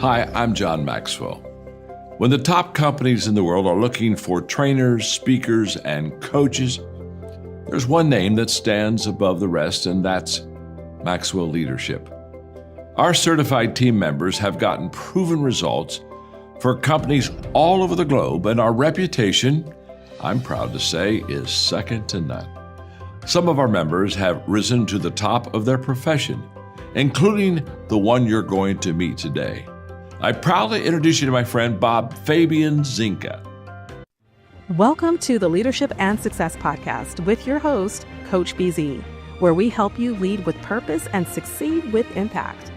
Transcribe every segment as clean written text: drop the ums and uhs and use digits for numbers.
Hi, I'm John Maxwell. When the top companies in the world are looking for trainers, speakers, and coaches, there's one name that stands above the rest, and that's Maxwell Leadership. Our certified team members have gotten proven results for companies all over the globe, and our reputation, I'm proud to say, is second to none. Some of our members have risen to the top of their profession, including the one you're going to meet today. I proudly introduce you to my friend Bob Fabian Zinka. Welcome to the Leadership and Success Podcast with your host, Coach BZ, where we help you lead with purpose and succeed with impact.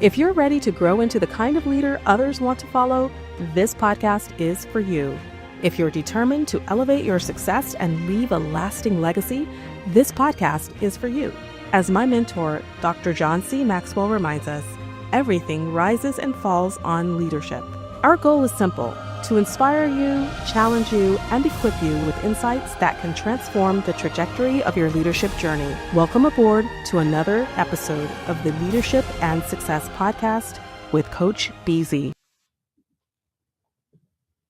If you're ready to grow into the kind of leader others want to follow, this podcast is for you. If you're determined to elevate your success and leave a lasting legacy, this podcast is for you. As my mentor, Dr. John C. Maxwell reminds us, everything rises and falls on leadership. Our goal is simple: to inspire you, challenge you, and equip you with insights that can transform the trajectory of your leadership journey. Welcome aboard to another episode of the Leadership and Success Podcast with Coach BZ.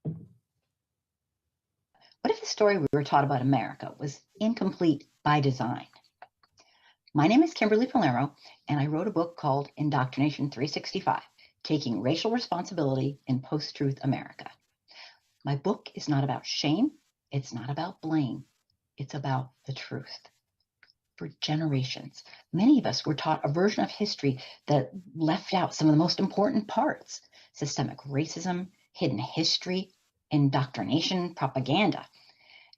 What if the story we were taught about America was incomplete by design? My name is Kimberly Palermo, and I wrote a book called Indoctrination 365, Taking Racial Responsibility in Post-Truth America. My book is not about shame. It's not about blame. It's about the truth. For generations, many of us were taught a version of history that left out some of the most important parts: systemic racism, hidden history, indoctrination, propaganda.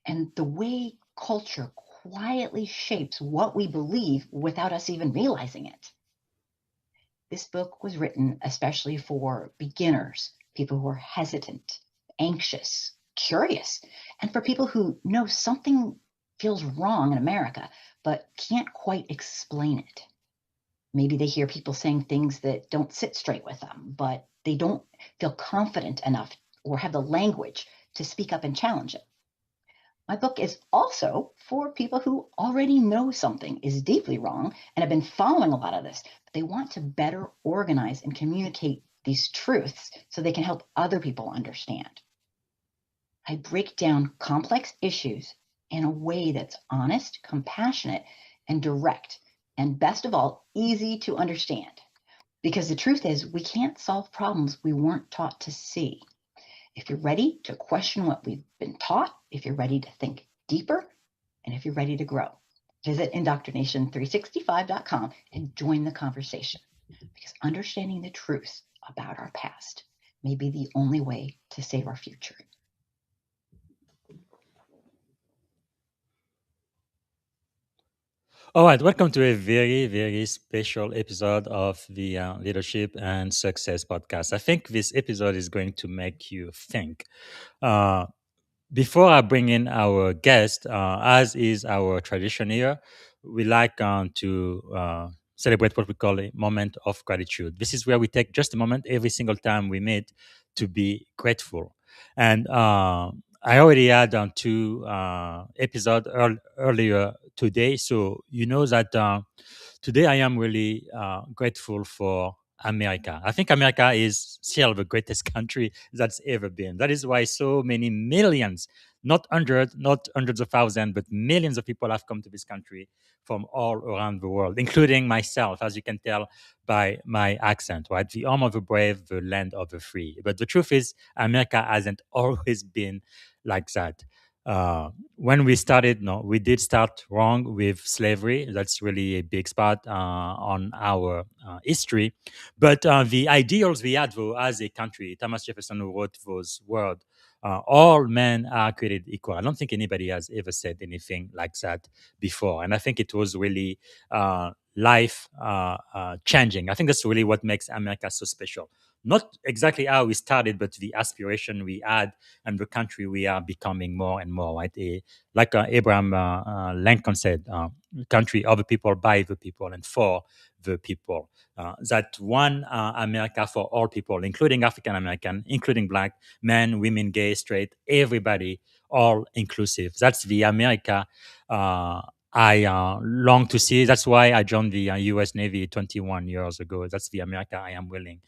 And the way culture quietly shapes what we believe without us even realizing it. This book was written especially for beginners, people who are hesitant, anxious, curious, and for people who know something feels wrong in America, but can't quite explain it. Maybe they hear people saying things that don't sit straight with them, but they don't feel confident enough or have the language to speak up and challenge it. My book is also for people who already know something is deeply wrong and have been following a lot of this, but they want to better organize and communicate these truths so they can help other people understand. I break down complex issues in a way that's honest, compassionate, and direct, and best of all, easy to understand. Because the truth is, we can't solve problems we weren't taught to see. If you're ready to question what we've been taught, if you're ready to think deeper, and if you're ready to grow, visit indoctrination365.com and join the conversation. Because understanding the truth about our past may be the only way to save our future. All right, welcome to a very, very special episode of the Leadership and Success Podcast. I think this episode is going to make you think. Before I bring in our guest, as is our tradition here, we like to celebrate what we call a moment of gratitude. This is where we take just a moment every single time we meet to be grateful. And I already had two episodes earlier today, so you know that today I am really grateful for America. I think America is still the greatest country that's ever been. That is why so many millions, not hundreds of thousands, but millions of people have come to this country from all around the world, including myself, as you can tell by my accent, right? The home of the brave, the land of the free. But the truth is, America hasn't always been like that. When we started, no, we did start wrong with slavery. That's really a big spot on our history. But the ideals we had, though, as a country, Thomas Jefferson who wrote those words, all men are created equal. I don't think anybody has ever said anything like that before. And I think it was really life changing. I think that's really what makes America so special. Not exactly how we started, but the aspiration we had and the country we are becoming more and more, right? Like Abraham Lincoln said, country of the people, by the people, and for the people. That one America for all people, including African American, including Black, men, women, gay, straight, everybody, all inclusive. That's the America I long to see. That's why I joined the U.S. Navy 21 years ago. That's the America I am willing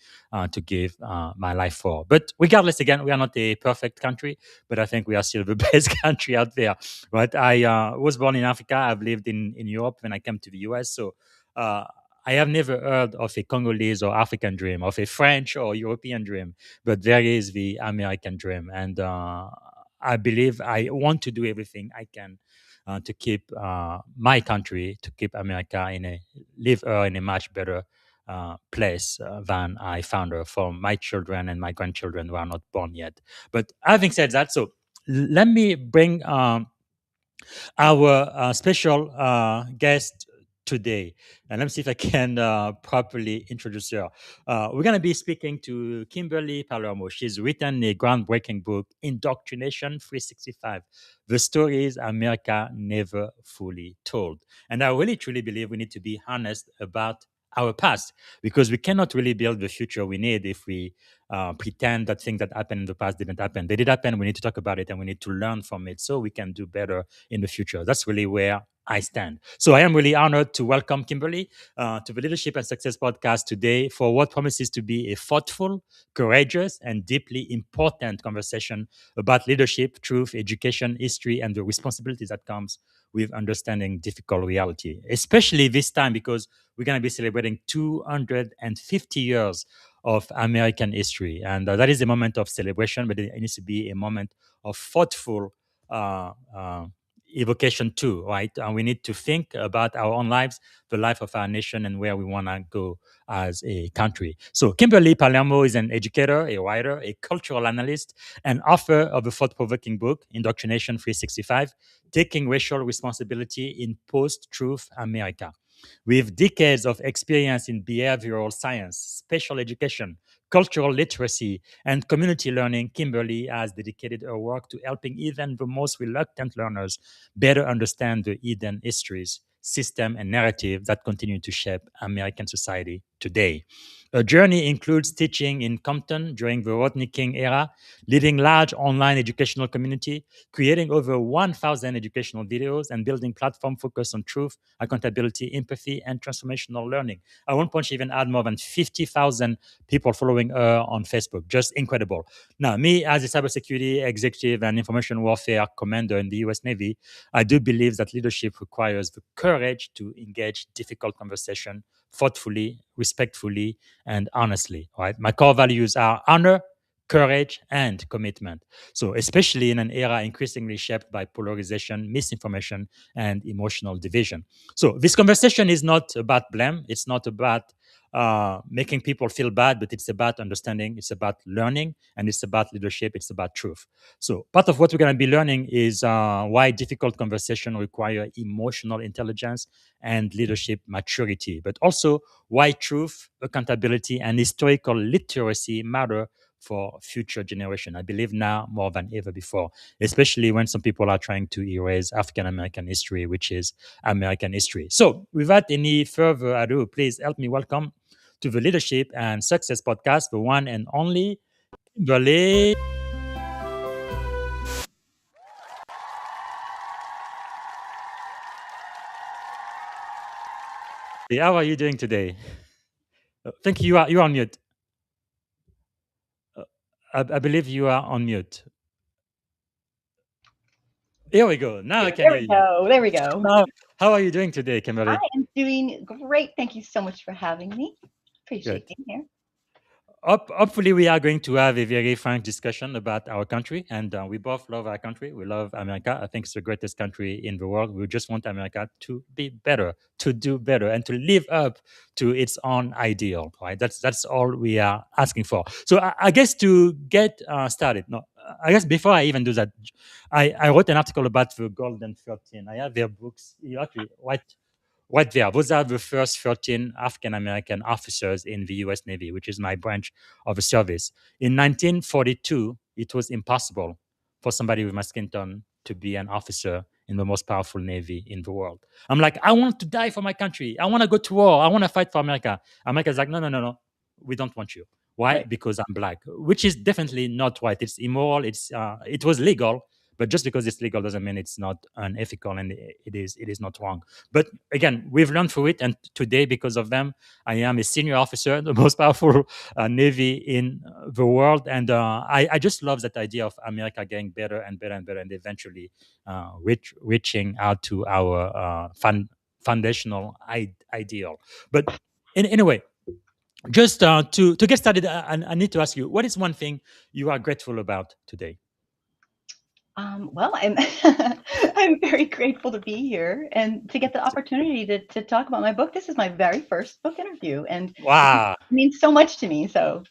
to give my life for. But regardless, again, we are not a perfect country, but I think we are still the best country out there. Right? I was born in Africa. I've lived in Europe when I came to the U.S. So I have never heard of a Congolese or African dream, of a French or European dream, but there is the American dream. And I believe I want to do everything I can to keep my country, to keep America leave her in a much better place than I found her for my children and my grandchildren who are not born yet. But having said that, so let me bring our special guest today. And let me see if I can properly introduce her. We're going to be speaking to Kimberly Palermo. She's written a groundbreaking book, Indoctrination 365, The Stories America Never Fully Told. And I really truly believe we need to be honest about our past, because we cannot really build the future we need if we pretend that things that happened in the past didn't happen. They did happen. We need to talk about it and we need to learn from it so we can do better in the future. That's really where I stand. So I am really honored to welcome Kimberly to the Leadership and Success podcast today for what promises to be a thoughtful, courageous, and deeply important conversation about leadership, truth, education, history, and the responsibilities that comes with understanding difficult reality, especially this time because we're going to be celebrating 250 years of American history. And that is a moment of celebration, but it needs to be a moment of thoughtful uh, uh, evocation too, right? And we need to think about our own lives, the life of our nation, and where we want to go as a country. So Kimberly Palermo is an educator, a writer, a cultural analyst, and author of a thought-provoking book, Indoctrination 365, Taking Racial Responsibility in Post-Truth America. With decades of experience in behavioral science, special education, cultural literacy, and community learning, Kimberly has dedicated her work to helping even the most reluctant learners better understand the hidden histories, system, and narrative that continue to shape American society today. Her journey includes teaching in Compton during the Rodney King era, leading large online educational community, creating over 1,000 educational videos, and building platform focused on truth, accountability, empathy, and transformational learning. At one point, she even had more than 50,000 people following her on Facebook. Just incredible. Now, me as a cybersecurity executive and information warfare commander in the US Navy, I do believe that leadership requires the courage to engage difficult conversation thoughtfully, respectfully, and honestly. Right? My core values are honor, courage, and commitment. So, especially in an era increasingly shaped by polarization, misinformation, and emotional division. So, this conversation is not about blame. It's not about making people feel bad, but it's about understanding, it's about learning, and it's about leadership, it's about truth. So, part of what we're going to be learning is why difficult conversation require emotional intelligence and leadership maturity, but also why truth, accountability, and historical literacy matter for future generation. I believe now more than ever before, especially when some people are trying to erase African American history, which is American history. So, without any further ado, please help me welcome to the Leadership and Success podcast, the one and only Kimberly. How are you doing today? Thank you. You are on mute. I believe you are on mute. Here we go. Now I can There hear we you. go. There we go. How are you doing today, I Kimberly? am doing great. Thank you so much for having me. Good. Appreciate being here. Hopefully, we are going to have a very frank discussion about our country. And we both love our country. We love America. I think it's the greatest country in the world. We just want America to be better, to do better, and to live up to its own ideal. Right? That's all we are asking for. So I guess to get started, no, I guess before I even do that, I wrote an article about the Golden 13. I have their books. You actually right there. Those are the first 13 African American officers in the US Navy, which is my branch of the service. In 1942, it was impossible for somebody with my skin tone to be an officer in the most powerful Navy in the world. I'm like, I want to die for my country. I want to go to war. I want to fight for America. America's like, no, no, no, no. We don't want you. Why? Right. Because I'm black, which is definitely not right. It's immoral. It was legal, But just because it's legal doesn't mean it's not unethical, and it is not wrong. But again, we've learned through it, and today, because of them, I am a senior officer, the most powerful navy in the world, and I just love that idea of America getting better and better and better, and eventually reaching out to our foundational ideal. But anyway, just to get started, I need to ask you, what is one thing you are grateful about today? Well, I'm I'm very grateful to be here and to get the opportunity to talk about my book. This is my very first book interview, and it Wow. means so much to me. So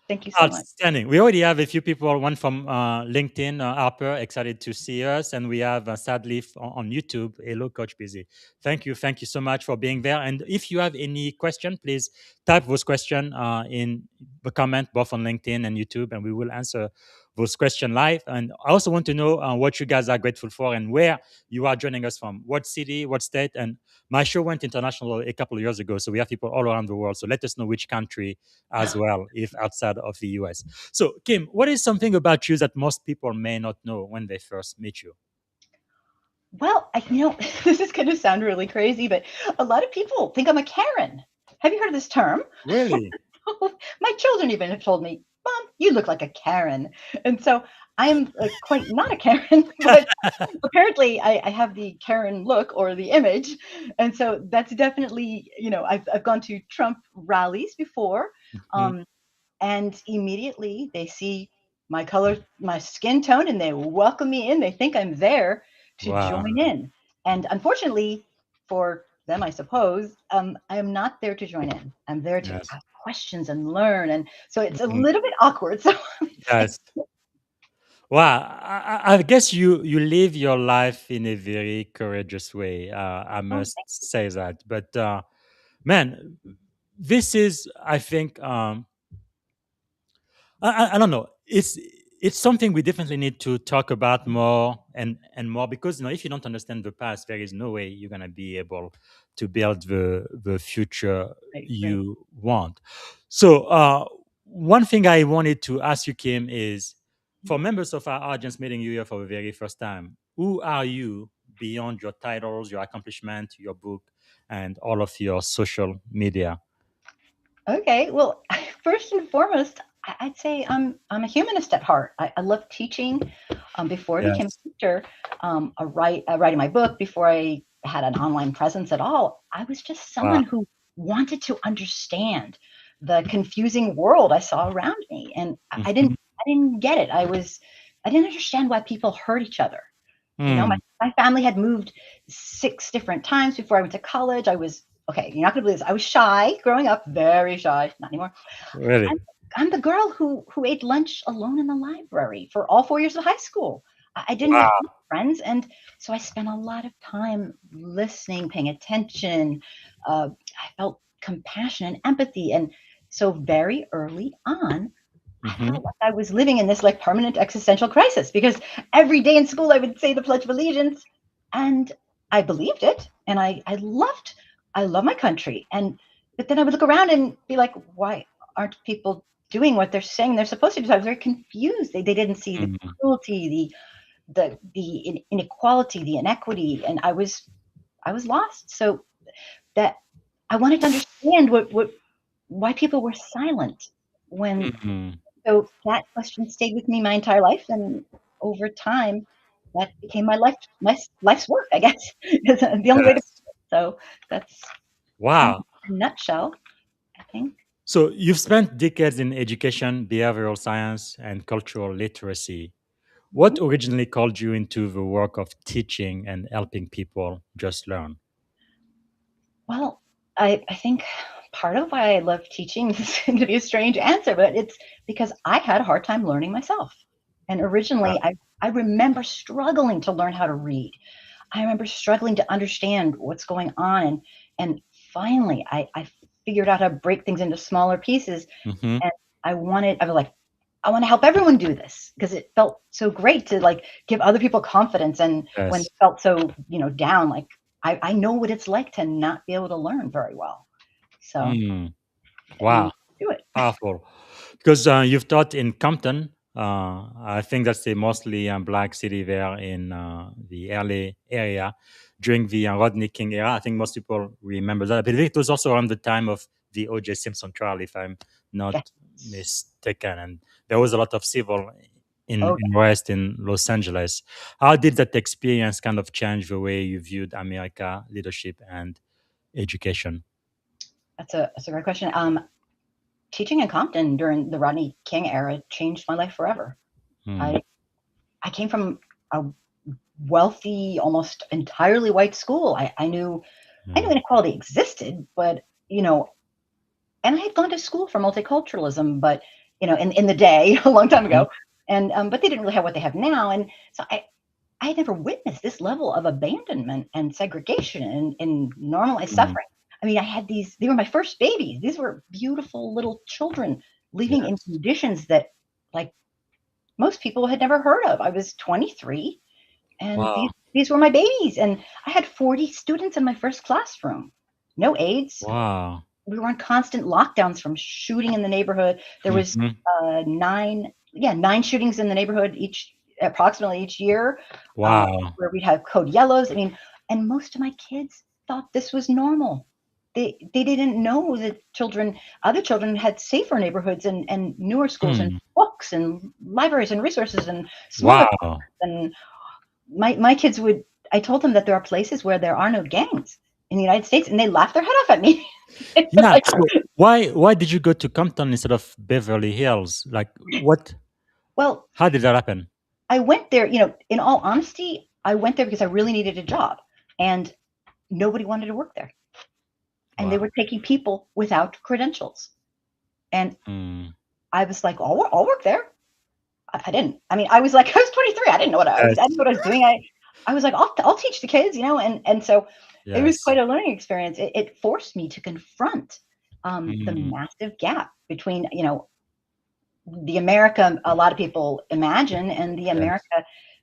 thank you so much. Outstanding. We already have a few people, one from LinkedIn, Harper, excited to see us. And we have Sadly on YouTube. Hello, Coach Busy. Thank you. Thank you so much for being there. And if you have any question, please type those questions in the comment, both on LinkedIn and YouTube, and we will answer those questions live. And I also want to know what you guys are grateful for and where you are joining us from, what city, what state. And my show went international a couple of years ago, so we have people all around the world. So let us know which country as well, if outside of the US. So, Kim, what is something about you that most people may not know when they first meet you? Well, this is going to sound really crazy, but a lot of people think I'm a Karen. Have you heard of this term? Really? My children even have told me, "Mom, you look like a Karen." And so I'm quite not a Karen, but apparently I have the Karen look or the image. And so that's definitely, I've gone to Trump rallies before. Mhm. Um, and immediately they see my color, my skin tone, and they welcome me in. They think I'm there to Wow. join in. And unfortunately for them, I suppose, I am not there to join in. I'm there to Yes. ask questions and learn. And so it's a Mhm. little bit awkward. So Yes. Wow. I guess you live your life in a very courageous way. I oh, must say that. But man, this is, I think, I don't know. It's something we definitely need to talk about more and more, because if you don't understand the past, there is no way you're gonna be able to build the future right. you want. So one thing I wanted to ask you, Kim, is for members of our audience meeting you here for the very first time, who are you beyond your titles, your accomplishment, your book, and all of your social media? Okay, well, first and foremost, I'd say I'm a humanist at heart. I love teaching. Before I became Yes. a teacher, writing my book, before I had an online presence at all, I was just Wow. someone who wanted to understand the confusing world I saw around me, and Mhm. I didn't get it. I didn't understand why people hurt each other. Hmm. My family had moved 6 different times before I went to college. I was okay, you're not gonna believe this. I was shy growing up, very shy, not anymore. I'm Really? I'm the girl who ate lunch alone in the library for all 4 years of high school. I didn't have Wow. any friends, and so I spent a lot of time listening, paying attention. I felt compassion and empathy, and so very early on, I Mhm. felt like I was living in this, like, permanent existential crisis because every day in school I would say the Pledge of Allegiance, and I believed it, and I love my country, but then I would look around and be like, "Why aren't people doing what they're saying they're supposed to do?" So I was very confused. They didn't see the Mhm. cruelty, the inequality, the inequity, and I was lost. So that I wanted to understand what why people were silent when Mhm. so that question stayed with me my entire life, and over time, that became my life's work, I guess, is the only way to Yes. put it. So that's kind of Wow. in a nutshell, I think. So you've spent decades in education, behavioral science, and cultural literacy. Mhm. What originally called you into the work of teaching and helping people just learn? Well, I think part of why I love teaching is going to be a strange answer, but it's because I had a hard time learning myself. And Wow. originally, I remember struggling to learn how to read. I remember struggling to understand what's going on, and finally, I figured out how to break things into smaller pieces, Mhm. and I was like, "I wanna help everyone do this because it felt so great to, like, give other people confidence, and when they Yes. felt so, down, like, I know what it's like to not be able to learn very well. So Mm. and Wow. do it. Powerful. Because you've taught in Compton. I think that's a mostly black city there in the LA area during the Rodney King era. I think most people remember that. I believe it was also around the time of the O.J. Simpson trial, if I'm not Yes. mistaken. And there was a lot of civil Oh, in West in Los Angeles. How did that experience kind of change the way you viewed America, leadership, and education? that's a great question. Teaching in Compton during the Rodney King era changed my life forever. Hmm. I came from a wealthy, almost entirely white school. I knew Hmm. inequality existed, but and I had gone to school for multiculturalism, but in the day a long time Mhm. ago, and but they didn't really have what they have now, and so I had never witnessed this level of abandonment and segregation and normalized Hmm. suffering. I mean, I had these, they were my first babies. These were beautiful little children living in Yes. conditions that, like, most people had never heard of. I was 23, and Wow. these were my babies. And I had 40 students in my first classroom. No AIDS. Wow. We were on constant lockdowns from shooting in the neighborhood. There was Mhm. nine shootings in the neighborhood approximately each year, Wow. where we'd have code yellows. I mean, and most of my kids thought this was normal. They didn't know that other children had safer neighborhoods and newer schools and Hmm. books and libraries and resources and smaller Wow. and my kids would I told them that there are places where there are no gangs in the United States, and they laughed their head off at me. Yeah. Like, So why did you go to Compton instead of Beverly Hills? Like what? well, How did that happen? I went there, in all honesty, I went there because I really needed a job, and nobody wanted to work there. And they Wow. were taking people without credentials. And Hmm. I was like, I'll work there. I didn't. I mean, I was like, I was 23. I didn't know I didn't Yes. know what I was doing. I was like, I'll teach the kids, and so it was Yes. quite a learning experience. It forced me to confront the Hmm. massive gap between, the America a lot of people imagine and the Yes.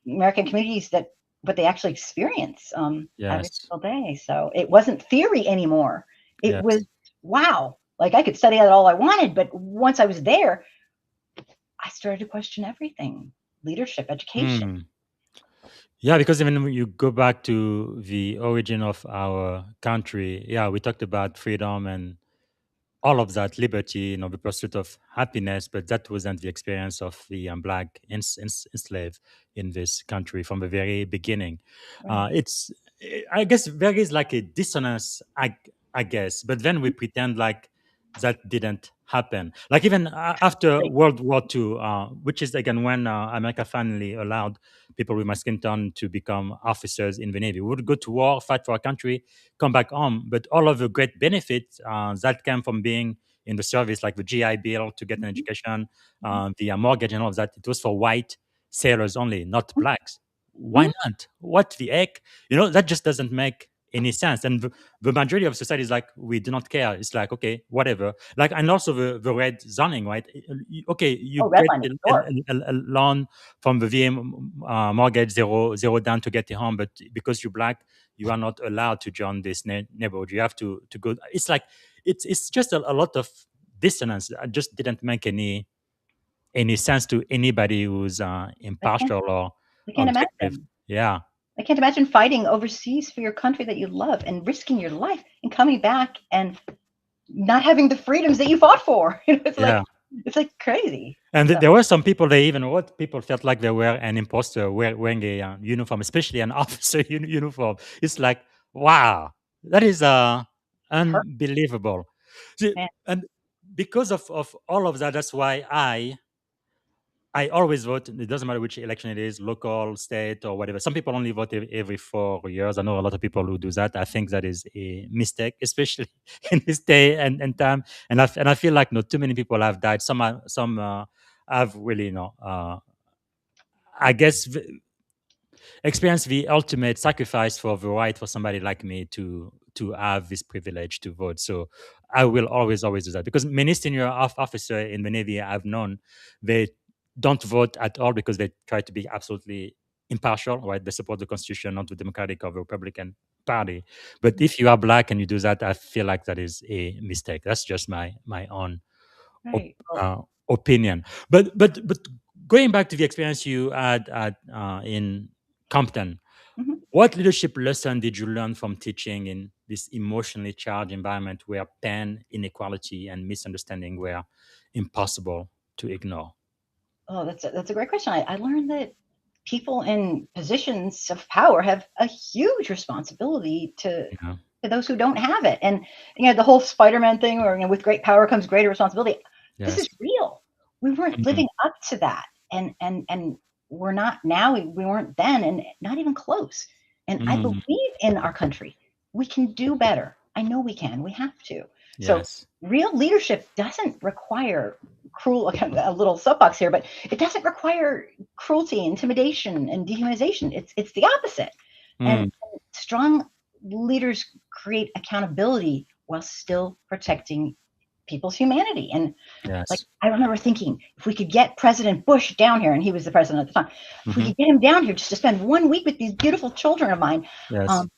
American communities that what they actually experience every Yes. single day. So it wasn't theory anymore. It Yes. was wow. Like I could study that all I wanted, but once I was there, I started to question everything: leadership, education. Hmm. Yeah, because even when you go back to the origin of our country, yeah, we talked about freedom and all of that liberty, the pursuit of happiness, but that wasn't the experience of the black enslaved in this country from the very beginning. Right. I guess there is like a dissonance, I guess, but then we pretend like that didn't happen. Like even after Right. World War II, which is again when America finally allowed people with my skin tone to become officers in the Navy. We would go to war, fight for our country, come back home. But all of the great benefits that came from being in the service, like the GI Bill to get an Mhm, education, mhm, the mortgage and all of that, it was for white sailors only, not blacks. Why mhm. not? What the heck? That just doesn't make any sense. And the majority of society is like, we do not care. It's like, okay, whatever. Like, and also the red zoning, right? Okay, you Oh, get redlining, sure. a loan from the VA mortgage zero down to get a home, but because you're black, you are not allowed to join this neighborhood. You have to go. It's like it's just a lot of dissonance. It just didn't make any sense to anybody who's I can't impartial or I can't objective. imagine. Yeah, I can't imagine fighting overseas for your country that you love and risking your life and coming back and not having the freedoms that you fought for. yeah. It's like crazy. And So there were some people, they even what people felt like they were an imposter wearing a uniform, especially an officer uniform. It's like, wow, that is hurt, unbelievable. See, man. and because of all of that, that's why I always vote. It doesn't matter which election it is, local, state, or whatever. Some people only vote every 4 years. I know a lot of people who do that. I think that is a mistake, especially in this day and time. And I feel like not too many people have died. Some have really, I guess experience the ultimate sacrifice for the right for somebody like me to have this privilege to vote. So I will always do that because many senior officer in the Navy I've known, they don't vote at all because they try to be absolutely impartial, right? They support the Constitution, not the Democratic or the Republican Party. But if you are black and you do that, I feel like that is a mistake. That's just my own op- Right. Well, uh, opinion. But going back to the experience you had in Compton, Mhm. what leadership lesson did you learn from teaching in this emotionally charged environment where pain, inequality, and misunderstanding were impossible to ignore? Oh, that's a great question. I learned that people in positions of power have a huge responsibility Yeah. to those who don't have it. And the whole Spider-Man thing, or with great power comes greater responsibility. This is Yes. real. We weren't Mhm. living up to that, and we're not now. We weren't then, and not even close. And I Mm. believe in our country. We can do better. I know we can. We have to. So Yes. real leadership doesn't require cruel. A little soapbox here, but it doesn't require cruelty, intimidation, and dehumanization. It's the opposite. And Mm. strong leaders create accountability while still protecting people's humanity. And like, Yes. I remember thinking, if we could get President Bush down here, and he was the president at the time, if we Mhm. could get him down here just to spend 1 week with these beautiful children of mine, Yes. um,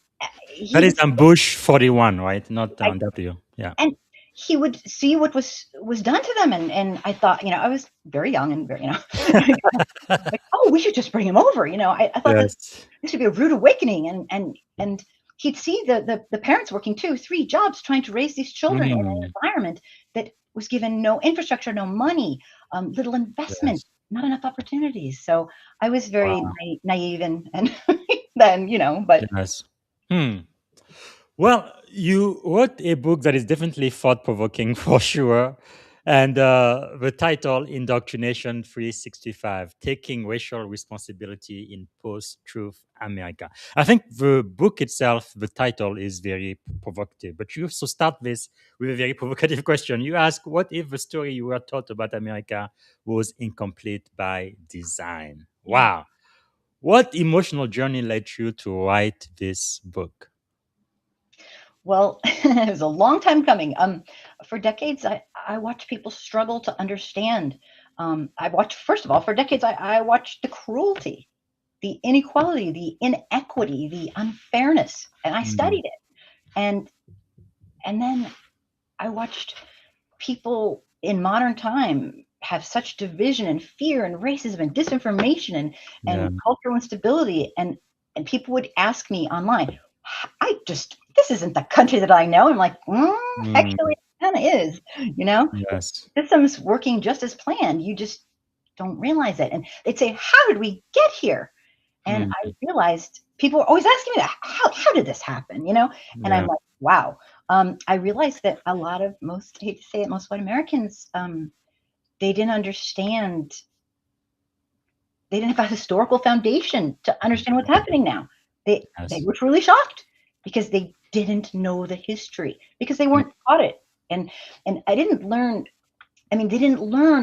he That is would Bush 41, right? Not I, W. Yeah. and he would see what was done to them. And I thought, I was very young and very, like, oh, we should just bring him over. I thought that Yes. this would be a rude awakening, and he'd see the parents working 2, 3 jobs trying to raise these children in an Mm. environment that was given no infrastructure, no money, little investment, Yes. not enough opportunities. So I was very Wow. naive and then, but Yes. Hmm. Well, you wrote a book that is definitely thought provoking for sure. And the title, Indoctrination 365, Taking Racial Responsibility in Post Truth America. I think the book itself, the title is very provocative, but you also start this with a very provocative question. You ask, what if the story you were taught about America was incomplete by design? yeah. Wow. What emotional journey led you to write this book? Well, it was a long time coming. For decades, I watched people struggle to understand. I watched, first of all, for decades, I watched the cruelty, the inequality, the inequity, the unfairness, and I Mm. studied it. And then I watched people in modern time have such division and fear and racism and disinformation Yeah. and cultural instability. And people would ask me online, this isn't the country that I know. I'm like, Mm. actually, it kind of is, Yes. system's working just as planned. You just don't realize it. And they'd say, how did we get here? And Mm. I realized people were always asking me that, how did this happen? And I'm Yeah. like, wow. I realized that a lot of I hate to say it, most white Americans, they didn't understand, they didn't have a historical foundation to understand what's happening now. They Yes. were truly shocked because they didn't know the history, because they Mm. weren't taught it. And they didn't learn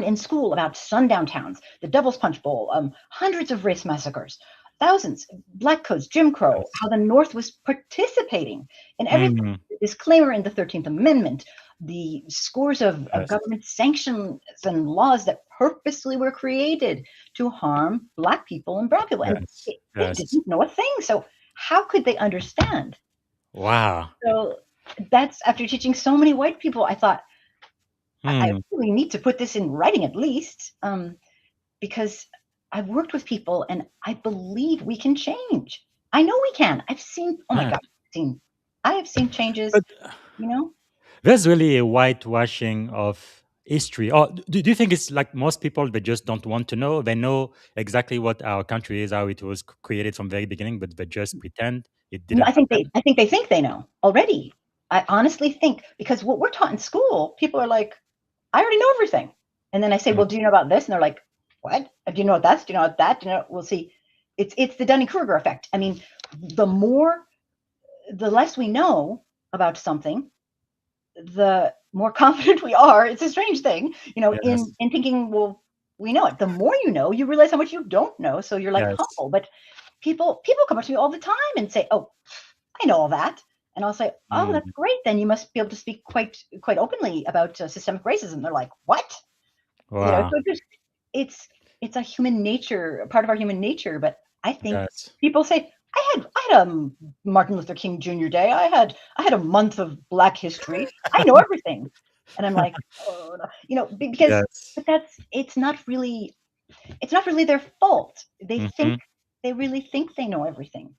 in school about sundown towns, the Devil's Punch Bowl, hundreds of race massacres, thousands, Black codes, Jim Crow, Yes. how the North was participating in everything, Mm. the disclaimer in the 13th Amendment, the scores of Yes. government sanctions and laws that purposely were created to harm Black people and brown people. And Yes. they Yes. didn't know a thing. So how could they understand? Wow. So that's, after teaching so many white people, I thought, I Mm. really need to put this in writing at least, because I've worked with people and I believe we can change. I know we can. I've seen, oh my Yeah. God, I have seen changes, But you know? there's really a whitewashing of history. Or do you think it's like most people, they just don't want to know? They know exactly what our country is, how it was created from very beginning, but they just pretend it No, didn't happen? I think they think they know already. I honestly think, because what we're taught in school, people are like, I already know everything. And then I say, Mm. well, do you know about this? And they're like, what? Do you know what that's? Do you know what that? Do you know? We'll see. It's the Dunning-Kruger effect. I mean, the more, the less we know about something, the more confident we are. It's a strange thing, Yes. in thinking, well, we know it. The more you know, you realize how much you don't know. So you're like Yes. humble. But people come up to me all the time and say, oh, I know all that. And I'll say, oh, that's Mm. great. Then you must be able to speak quite openly about systemic racism. They're like, what? Wow. So it's a human nature, a part of our human nature. But I think Yes. people say, I had a Martin Luther King Jr. Day. I had a month of Black history. I know everything. And I'm like, oh, no. Because, Yes. but it's not really. it's not really their fault. Mm-hmm. They really think they know everything.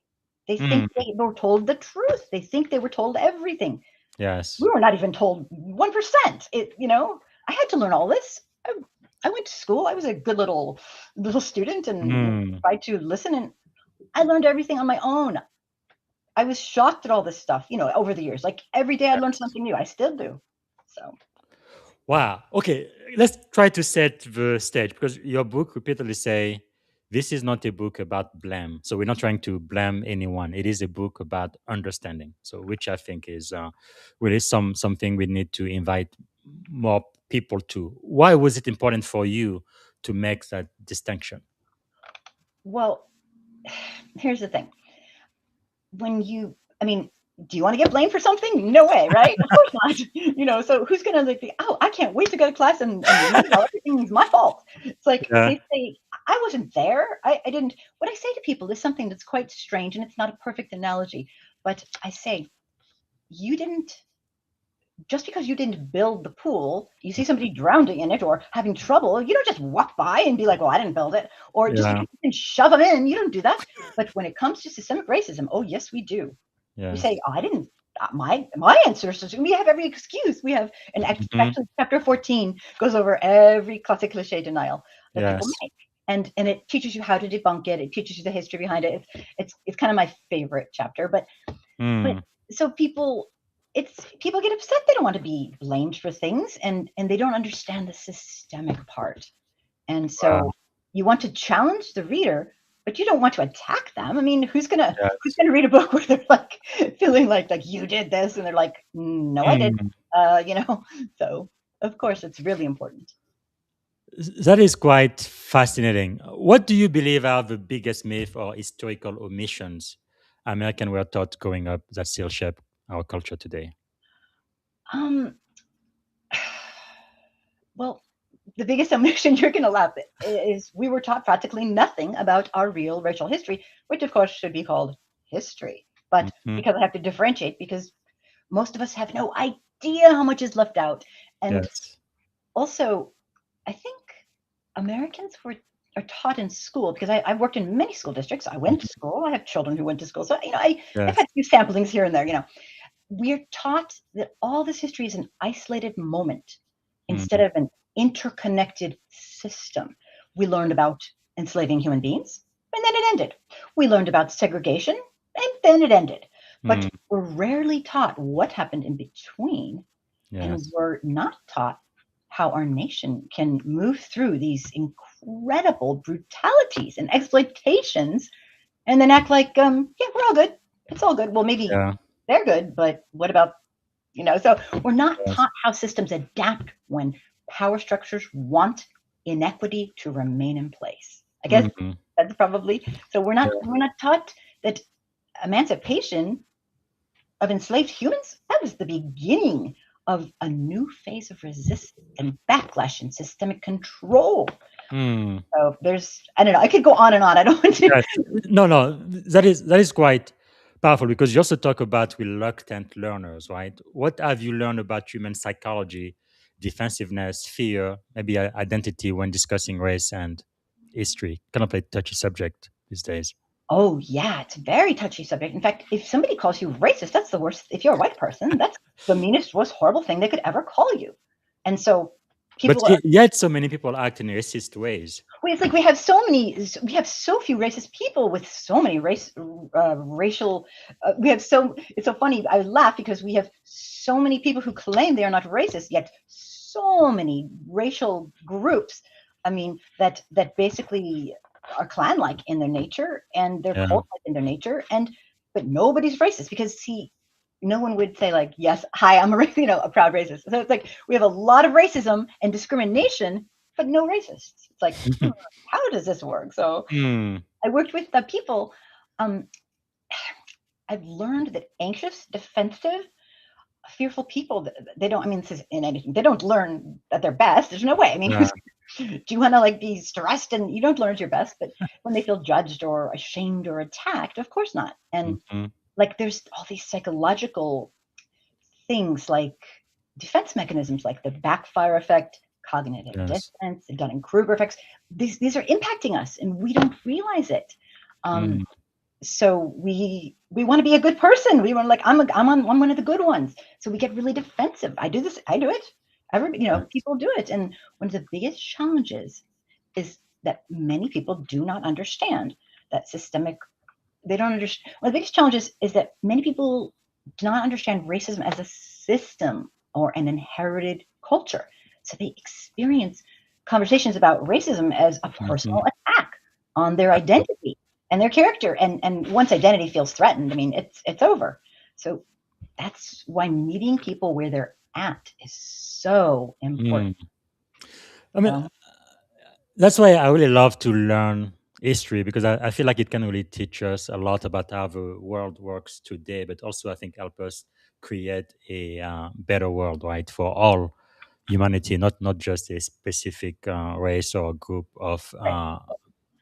They think they were told the truth. They think they were told everything. Yes. We were not even told 1%. I had to learn all this. I went to school. I was a good little student and tried to listen, and I learned everything on my own. I was shocked at all this stuff, over the years. Like every day I learned something new. I still do. So. Wow. Okay, let's try to set the stage, because your book repeatedly say this is not a book about blame. So we're not trying to blame anyone. It is a book about understanding. So which I think is really something we need to invite more people to. Why was it important for you to make that distinction? Well, here's the thing. Do you want to get blamed for something? No way, right? Of course not. So who's going to oh, I can't wait to go to class and everything's my fault. It's like they say, I wasn't there. I didn't. What I say to people is something that's quite strange, and it's not a perfect analogy, but I say, just because you didn't build the pool, you see somebody drowning in it or having trouble, you don't just walk by and be like, well, I didn't build it. Or just because you can shove them in, you don't do that. But when it comes to systemic racism, oh, yes, we do. Yes. We say, oh, I didn't, my ancestors, we have every excuse. We have, and actually chapter 14 goes over every classic cliche denial that people make. And it teaches you how to debunk it. It teaches you the history behind it. It's kind of my favorite chapter. But so people get upset. They don't want to be blamed for things, and they don't understand the systemic part. And so you want to challenge the reader, but you don't want to attack them. I mean, who's gonna read a book where they're like feeling like you did this, and they're like, no, I didn't. So of course it's really important. That is quite fascinating. What do you believe are the biggest myth or historical omissions Americans were taught growing up that still shape our culture today? Well, the biggest omission, you're going to laugh at, is we were taught practically nothing about our real racial history, which of course should be called history. But because I have to differentiate, because most of us have no idea how much is left out. And also, I think Americans are taught in school, because I've worked in many school districts. I went to school. I have children who went to school. So, I've had a few samplings here and there, We're taught that all this history is an isolated moment instead of an interconnected system. We learned about enslaving human beings, and then it ended. We learned about segregation, and then it ended. But we're rarely taught what happened in between, and we're not taught how our nation can move through these incredible brutalities and exploitations and then act like, we're all good. It's all good. Well, maybe they're good, but what about, so we're not taught how systems adapt when power structures want inequity to remain in place. I guess that's probably, so we're not taught that emancipation of enslaved humans, that was the beginning of a new phase of resistance and backlash and systemic control. So there's, I don't know, I could go on and on. I don't want to. No, that is quite powerful, because you also talk about reluctant learners, right? What have you learned about human psychology, defensiveness, fear, maybe identity when discussing race and history? Kind of a touchy subject these days. Oh, yeah, it's a very touchy subject. In fact, if somebody calls you racist, that's the worst. If you're a white person, that's the meanest, most horrible thing they could ever call you. And so yet so many people act in racist ways. It's like we have so few racist people with so many racial, it's so funny. I laugh because we have so many people who claim they are not racist, yet so many racial groups, that basically are clan-like in their nature, and they're cult-like in their nature, but nobody's racist, because no one would say like, yes, hi, I'm a proud racist. So it's like we have a lot of racism and discrimination, but no racists. It's like, how does this work? So I worked with the people. I've learned that anxious, defensive, fearful people, they don't, this is in anything, they don't learn at their best. There's no way. Do you want to be stressed, and you don't learn at your best? But when they feel judged or ashamed or attacked, of course not. And there's all these psychological things like defense mechanisms, like the backfire effect, cognitive Yes. dissonance, the Dunning-Kruger effects. These are impacting us, and we don't realize it. Mm. So we want to be a good person. We want like I'm one of the good ones. So we get really defensive. I do this. I do it. People do it. And one of the biggest challenges is that many people do not understand that systemic. They don't understand. One of the biggest challenges is that many people do not understand racism as a system or an inherited culture. So they experience conversations about racism as a personal attack on their identity and their character. And once identity feels threatened, I mean, it's over. So that's why meeting people where they're at is so important. I mean, that's why I really love to learn history, because I feel like it can really teach us a lot about how the world works today, but also I think help us create a better world, right, for all humanity, not just a specific race or group of Right.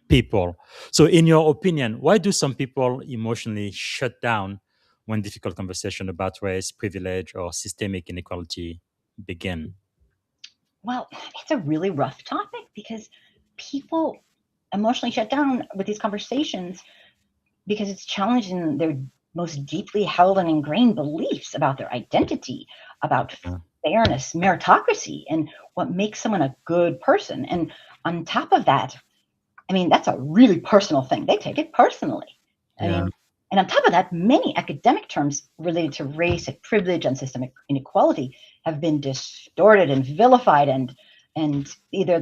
people. So, in your opinion, why do some people emotionally shut down when difficult conversation about race, privilege, or systemic inequality begin? Well, it's a really rough topic because people emotionally shut down with these conversations because it's challenging their most deeply held and ingrained beliefs about their identity, about fairness, meritocracy, and what makes someone a good person. And on top of that, I mean, that's a really personal thing. They take it personally. I Yeah. mean, and on top of that, many academic terms related to race and privilege and systemic inequality have been distorted and vilified, and either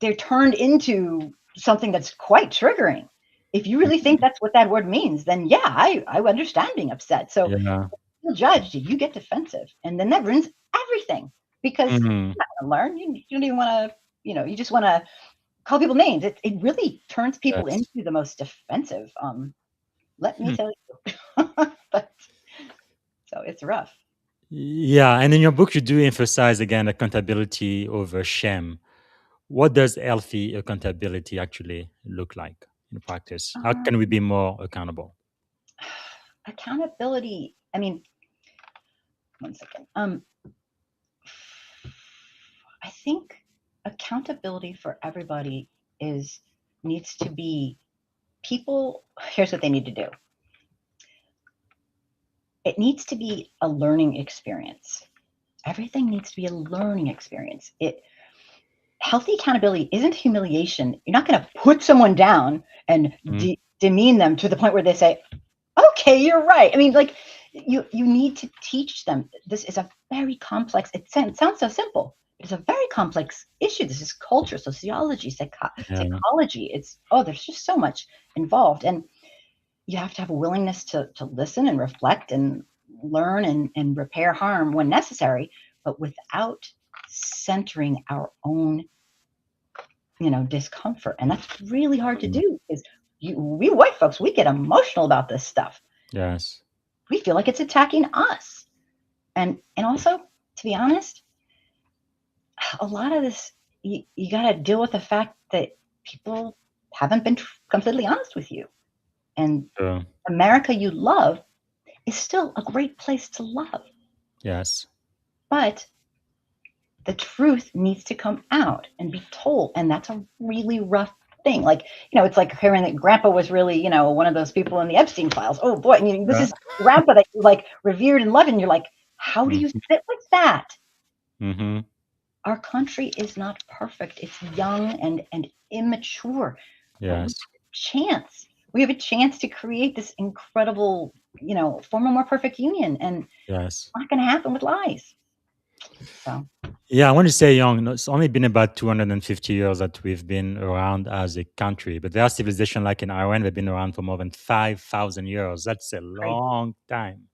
they're turned into something that's quite triggering. If you really think that's what that word means, then yeah, I understand being upset. So Yeah. you're judged, you get defensive, and then that ruins everything because Mhm. you're not going to learn. You don't even want to, you just want to call people names. It really turns people Yes. into the most defensive. Let me Hmm. tell you. But so it's rough. Yeah, and in your book, you do emphasize again accountability over shame. What does healthy accountability actually look like in practice? How can we Um, be more accountable? Accountability. I mean, one second. I think accountability for everybody is needs to be people. Here's what they need to do. It needs to be a learning experience. Everything needs to be a learning experience. Healthy accountability isn't humiliation. You're not going to put someone down and Mm. demean them to the point where they say, "Okay, you're right." I mean, like you need to teach them. This is a very complex. It sounds so simple. It's a very complex issue. This is culture, sociology, Yeah. psychology. There's just so much involved, and you have to have a willingness to listen and reflect and learn and repair harm when necessary, but without centering our own discomfort. And that's really hard to Mm. do because we white folks, we get emotional about this stuff. Yes. We feel like it's attacking us. And also, to be honest, a lot of this, you got to deal with the fact that people haven't been completely honest with you. And Sure. America you love is still a great place to love. Yes. But the truth needs to come out and be told. And that's a really rough thing. Like, it's like hearing that grandpa was really, one of those people in the Epstein files. Oh boy, this is grandpa that you like revered and loved. And you're like, how do you sit with that? Mm-hmm. Our country is not perfect. It's young and immature. But Yes. chance. We have a chance to create this incredible, form a more perfect union. And Yes. it's not going to happen with lies. So. Yeah, I want to say, Young, it's only been about 250 years that we've been around as a country, but there are civilizations like in Iran, they've been around for more than 5,000 years. That's a Crazy. long time.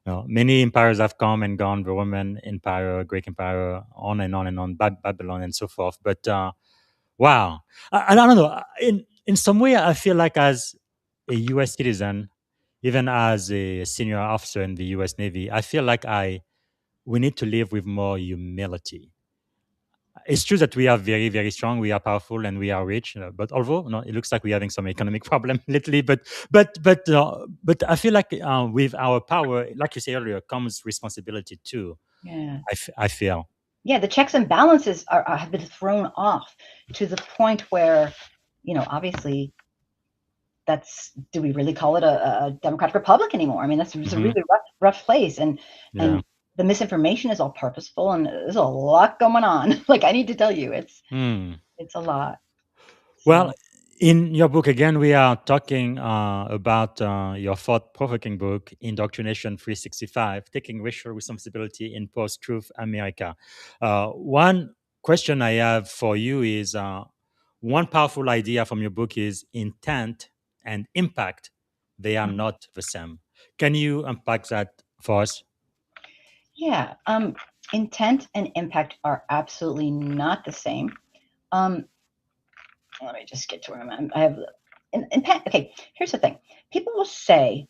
Many empires have come and gone, the Roman Empire, Greek Empire, on and on and on, Babylon and so forth. But wow, I don't know. In some way, I feel like as a U.S. citizen, even as a senior officer in the U.S. Navy, I feel like we need to live with more humility. It's true that we are very, very strong, we are powerful, and we are rich. But although it looks like we're having some economic problem lately, but I feel like with our power, like you said earlier, comes responsibility too. Yeah. I feel. yeah, the checks and balances have been thrown off to the point where, obviously, do we really call it a democratic republic anymore? I mean, it's a really rough place, and the misinformation is all purposeful, and there's a lot going on. Like, I need to tell you, it's a lot. Well, in your book, again, we are talking about your thought-provoking book, Indoctrination 365, Taking Racial Responsibility in Post-Truth America. One question I have for you is, one powerful idea from your book is intent and impact. They are not the same. Can you unpack that for us? Yeah. Intent and impact are absolutely not the same. Let me just get to where I have impact. Okay, here's the thing. People will say,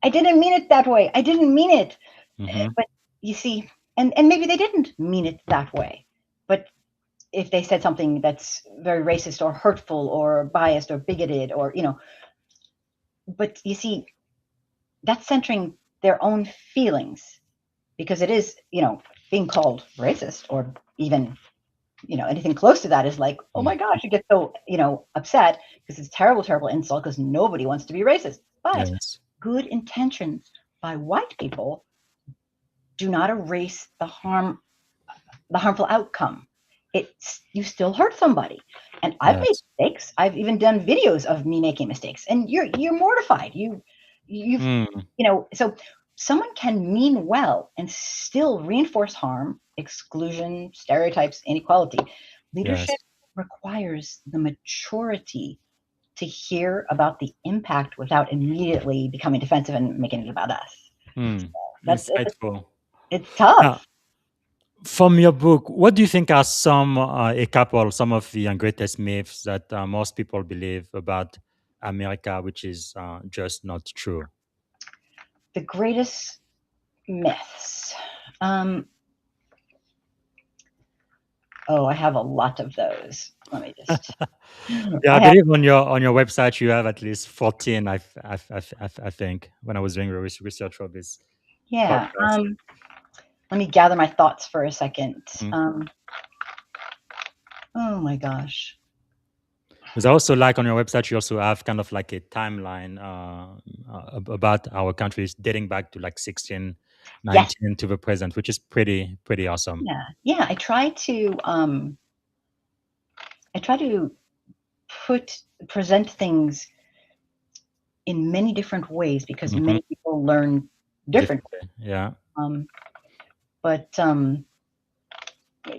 I didn't mean it that way. I didn't mean it. But you see, and maybe they didn't mean it that way. But if they said something that's very racist or hurtful or biased or bigoted or, but you see, that's centering their own feelings, because it is, being called racist or even, anything close to that is like, oh my gosh, you get so, upset because it's a terrible, terrible insult, because nobody wants to be racist. But good intentions by white people do not erase the harmful outcome. You still hurt somebody. And I've made mistakes. I've even done videos of me making mistakes, and you're mortified. So someone can mean well and still reinforce harm, exclusion, stereotypes, inequality. Leadership requires the maturity to hear about the impact without immediately becoming defensive and making it about us. So that's insightful. It's tough. From your book, what do you think are some of the greatest myths that most people believe about America, which is just not true? The greatest myths. I have a lot of those. Let me just. I believe on your website you have at least 14. I think, when I was doing research for this. Yeah. Let me gather my thoughts for a second. Oh my gosh. Because I also like on your website, you also have kind of like a timeline about our countries dating back to like 1619 to the present, which is pretty awesome. Yeah. I try to present things in many different ways, because many people learn differently. Yeah. But I'm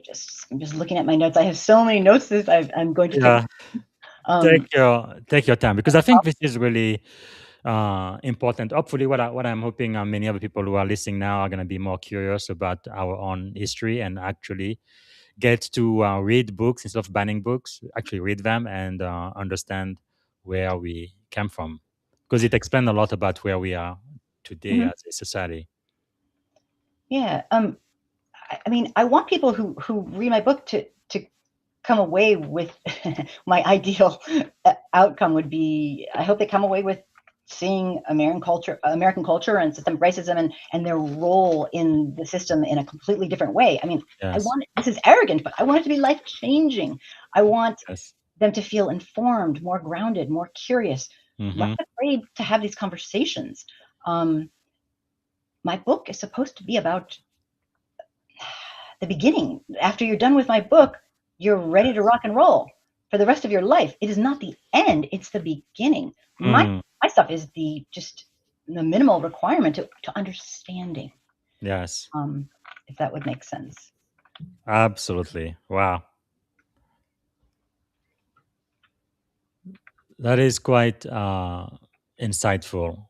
just looking at my notes. I have so many notes that I'm going to take your time, because I think this is really important. Hopefully, what I'm hoping many other people who are listening now are going to be more curious about our own history and actually get to read books instead of banning books. Actually, read them and understand where we came from, because it explains a lot about where we are today as a society. Yeah. I mean, I want people who read my book to come away with my ideal outcome would be, I hope they come away with seeing American culture and systemic racism and their role in the system in a completely different way. I mean, this is arrogant, but I want it to be life-changing. I want them to feel informed, more grounded, more curious, less afraid to have these conversations. My book is supposed to be about the beginning. After you're done with my book, you're ready to rock and roll for the rest of your life. It is not the end, it's the beginning. My stuff is just the minimal requirement to understanding. Yes. If that would make sense. Absolutely. Wow. That is quite insightful.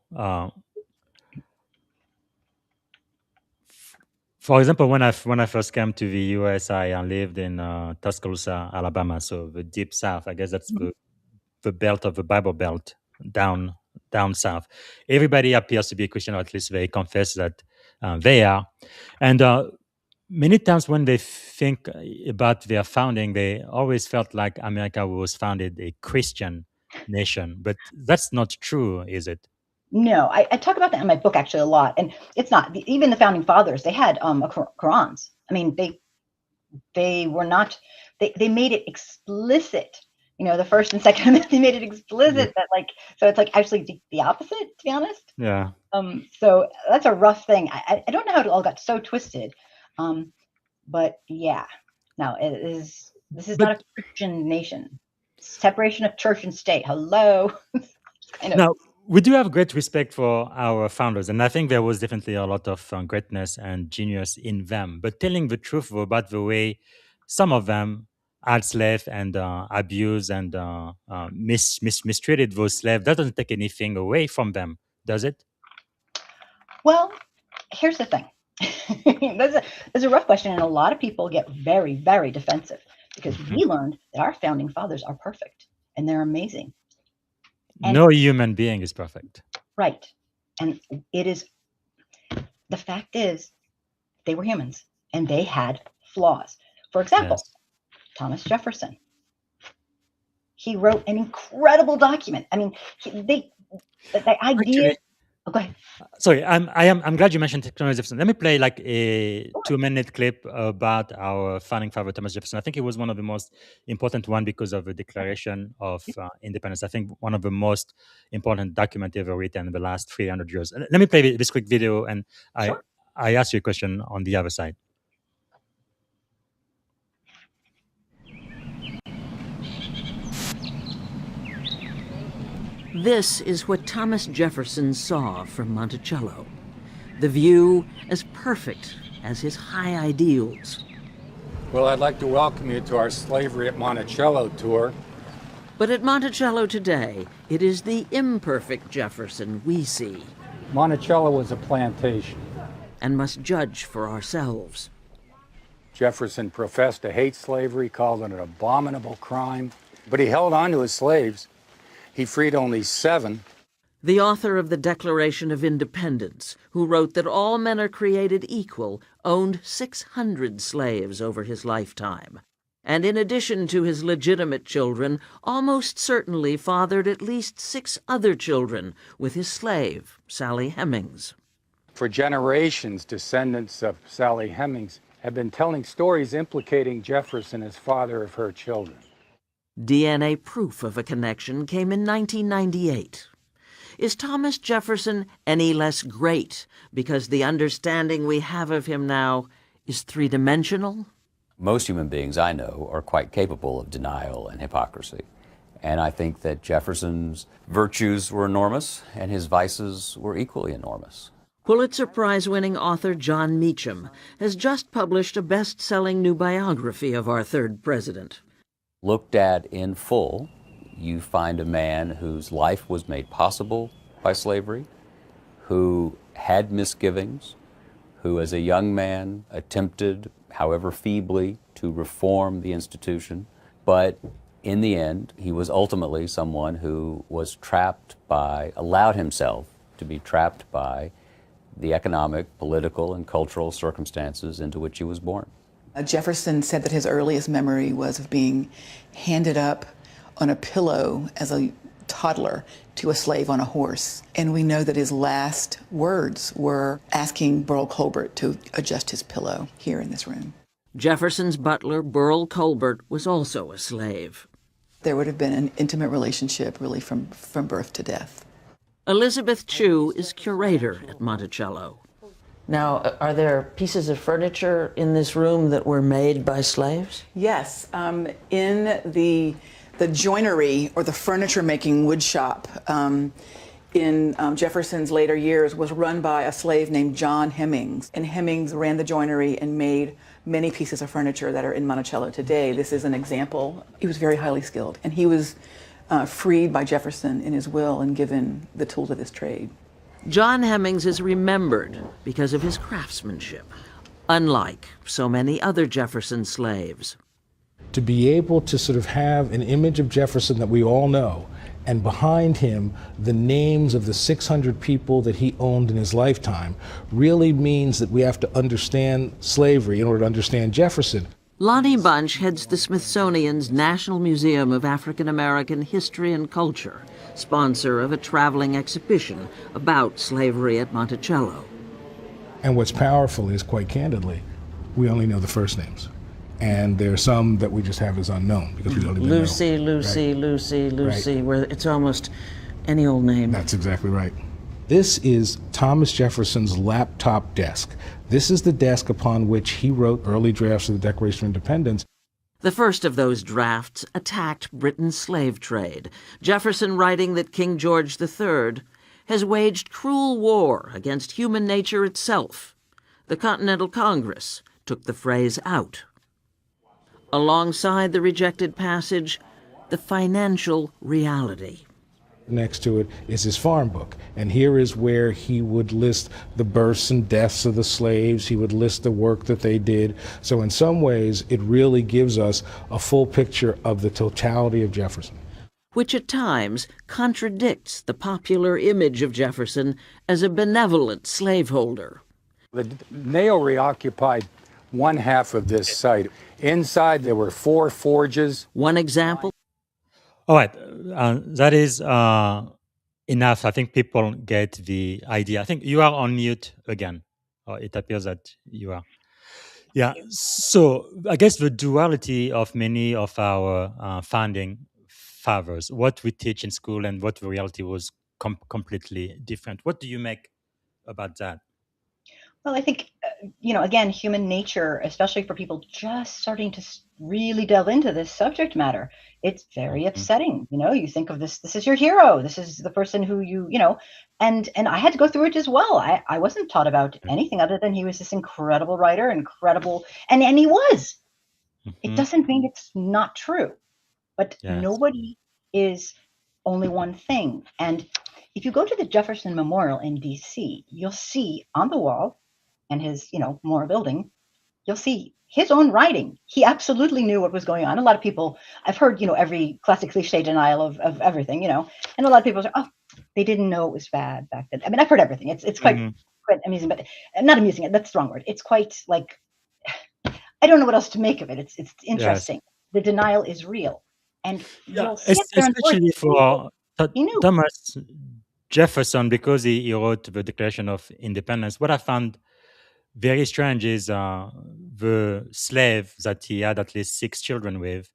For example, when I first came to the US, I lived in Tuscaloosa, Alabama, so the deep South. I guess that's the belt of the Bible Belt down south. Everybody appears to be a Christian, or at least they confess that they are. And many times when they think about their founding, they always felt like America was founded a Christian nation, but that's not true, is it? No, I talk about that in my book actually a lot, and it's not. Even the founding fathers, they had Qurans. I mean, they were not, they made it explicit. The First and Second Amendment, they made it explicit that so it's actually the opposite, to be honest. Yeah. So that's a rough thing. I don't know how it all got so twisted. But yeah, now this is not a Christian nation. Separation of church and state. Hello. Now, we do have great respect for our founders, and I think there was definitely a lot of greatness and genius in them. But telling the truth about the way some of them had slaves and abused and mistreated those slaves doesn't take anything away from them, does it? Well, here's the thing. That's a rough question, and a lot of people get very, very defensive because we learned that our founding fathers are perfect and they're amazing. And no human being is perfect. Right. And the fact is, they were humans and they had flaws. For example, Yes. Thomas Jefferson. He wrote an incredible document. I mean, the idea. Actually, Go ahead. sorry, I'm glad you mentioned Thomas Jefferson. Let me play like a 2-minute clip about our founding father Thomas Jefferson. I think it was one of the most important one because of the Declaration of Independence. I think one of the most important documents ever written in the last 300 years. Let me play this quick video, and Sure. I ask you a question on the other side. This is what Thomas Jefferson saw from Monticello. The view as perfect as his high ideals. Well, I'd like to welcome you to our Slavery at Monticello tour. But at Monticello today, it is the imperfect Jefferson we see Monticello was a plantation. and must judge for ourselves. Jefferson professed to hate slavery, called it an abominable crime, but he held on to his slaves. He freed only 7. The author of the Declaration of Independence, who wrote that all men are created equal, owned 600 slaves over his lifetime. And in addition to his legitimate children, almost certainly fathered at least 6 other children with his slave, Sally Hemings. For generations, descendants of Sally Hemings have been telling stories implicating Jefferson as father of her children. DNA proof of a connection came in 1998. Is Thomas Jefferson any less great because the understanding we have of him now is three-dimensional? Most human beings I know are quite capable of denial and hypocrisy. And I think that Jefferson's virtues were enormous and his vices were equally enormous. Pulitzer Prize-winning author John Meacham has just published a best-selling new biography of our third president. Looked at in full, you find a man whose life was made possible by slavery, who had misgivings, who as a young man attempted, however feebly, to reform the institution. But in the end, he was ultimately someone who was allowed himself to be trapped by the economic, political, and cultural circumstances into which he was born. Jefferson said that his earliest memory was of being handed up on a pillow as a toddler to a slave on a horse. And we know that his last words were asking Burl Colbert to adjust his pillow here in this room. Jefferson's butler, Burl Colbert, was also a slave. There would have been an intimate relationship really from birth to death. Elizabeth Chu is curator at Monticello. Now, are there pieces of furniture in this room that were made by slaves? Yes, in the joinery or the furniture-making wood shop in Jefferson's later years was run by a slave named John Hemings. And Hemings ran the joinery and made many pieces of furniture that are in Monticello today. This is an example. He was very highly skilled, and he was freed by Jefferson in his will and given the tools of his trade. John Hemings is remembered because of his craftsmanship, unlike so many other Jefferson slaves. To be able to sort of have an image of Jefferson that we all know, and behind him the names of the 600 people that he owned in his lifetime, really means that we have to understand slavery in order to understand Jefferson. Lonnie Bunch heads the Smithsonian's National Museum of African American History and Culture, sponsor of a traveling exhibition about slavery at Monticello. And what's powerful is, quite candidly, we only know the first names. And there are some that we just have as unknown because we don't even Lucy, know. Lucy, Lucy, Lucy, where it's almost any old name. That's exactly right. This is Thomas Jefferson's laptop desk. This is the desk upon which he wrote early drafts of the Declaration of Independence. The first of those drafts attacked Britain's slave trade, Jefferson writing that King George III has waged cruel war against human nature itself. The Continental Congress took the phrase out. Alongside the rejected passage, the financial reality. Next to it is his farm book. And here is where he would list the births and deaths of the slaves. He would list the work that they did. So in some ways, it really gives us a full picture of the totality of Jefferson. Which at times contradicts the popular image of Jefferson as a benevolent slaveholder. The nail reoccupied one half of this site. Inside, there were 4 forges. One example. All right, that is enough. I think people get the idea. I think you are on mute again. It appears that you are. Yeah, so I guess the duality of many of our founding fathers, what we teach in school and what the reality was completely different. What do you make about that? Well, I think, again, human nature, especially for people just starting to really delve into this subject matter, it's very upsetting. You think of this is your hero. This is the person who and I had to go through it as well. I wasn't taught about anything other than he was this incredible writer, incredible, and he was. It doesn't mean it's not true, but nobody is only one thing. And if you go to the Jefferson Memorial in DC, you'll see on the wall, and his, Memorial building, you'll see his own writing. He absolutely knew what was going on. A lot of people, I've heard, every classic cliche denial of everything, and a lot of people say, oh, they didn't know it was bad back then. I mean, I've heard everything. It's quite amusing, but not amusing. That's the wrong word. It's quite like, I don't know what else to make of it. It's interesting. Yes. The denial is real. And especially for Thomas Jefferson, because he wrote the Declaration of Independence. What I found very strange is the slave that he had at least 6 children with.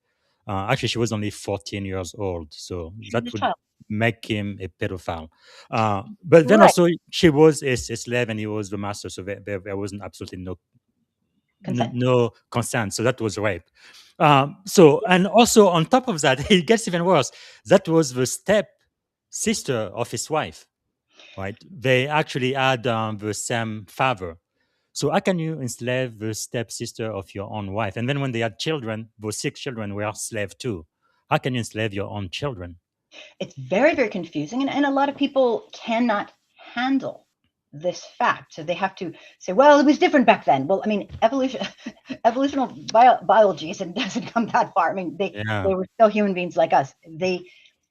Actually, she was only 14 years old, so that would make him a pedophile. But then also, she was a slave and he was the master, so there wasn't absolutely no consent. So that was rape. And also on top of that, it gets even worse. That was the step sister of his wife, right? They actually had the same father. So how can you enslave the stepsister of your own wife? And then when they had children, those 6 children were enslaved too. How can you enslave your own children? It's very, very confusing. And a lot of people cannot handle this fact. So they have to say, well, it was different back then. Well, I mean, evolutional biology doesn't come that far. I mean, they were still human beings like us.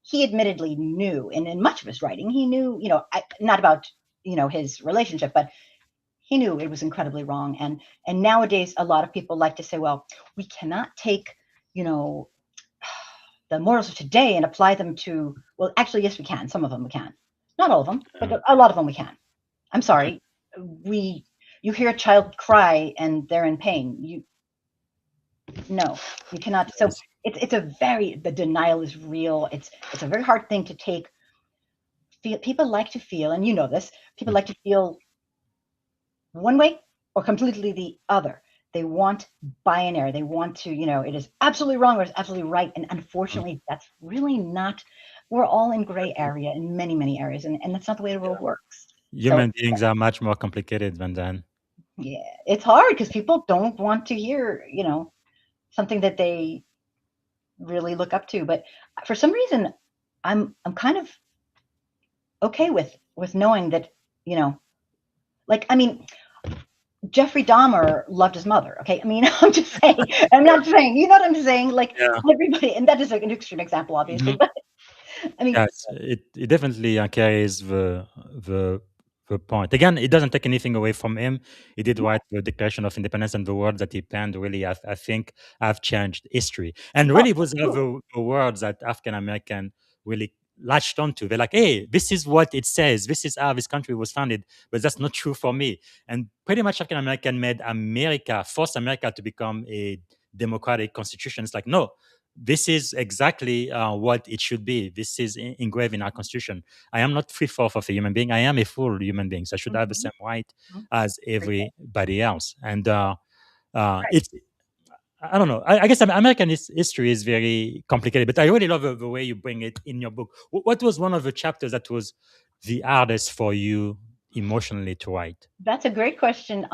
He admittedly knew, and in much of his writing, he knew, not about, his relationship, but he knew it was incredibly wrong. And nowadays, a lot of people like to say, well, we cannot take, the morals of today and apply them to, well, actually, yes, we can. Some of them we can. Not all of them, but a lot of them we can. I'm sorry. You hear a child cry and they're in pain. No, you cannot. So the denial is real. It's a very hard thing to take. People like to feel, and you know this, people like to feel one way or completely the other. They want binary. They want to, it is absolutely wrong or it's absolutely right. And unfortunately, that's really not, we're all in gray area in many, many areas. And that's not the way the world works. Human beings are much more complicated than that. Yeah, it's hard because people don't want to hear, something that they really look up to. But for some reason, I'm kind of okay with knowing that, Jeffrey Dahmer loved his mother. Okay. I mean, I'm just saying, I'm not saying, you know what I'm saying? Everybody, and that is an extreme example, obviously, but I mean, yes, it definitely carries the point. Again, it doesn't take anything away from him. He did write the Declaration of Independence, and the words that he penned really, I think, have changed history. And really, was the words that African American really latched onto. They're like, hey, this is what it says. This is how this country was founded, but that's not true for me. And pretty much African American forced America to become a democratic constitution. It's like, no, this is exactly what it should be. This is engraved in our constitution. I am not 3/4 of a human being. I am a full human being. So I should have the same right as everybody else. And it's, I don't know. I guess American history is very complicated, but I really love the way you bring it in your book. What was one of the chapters that was the hardest for you emotionally to write? That's a great question.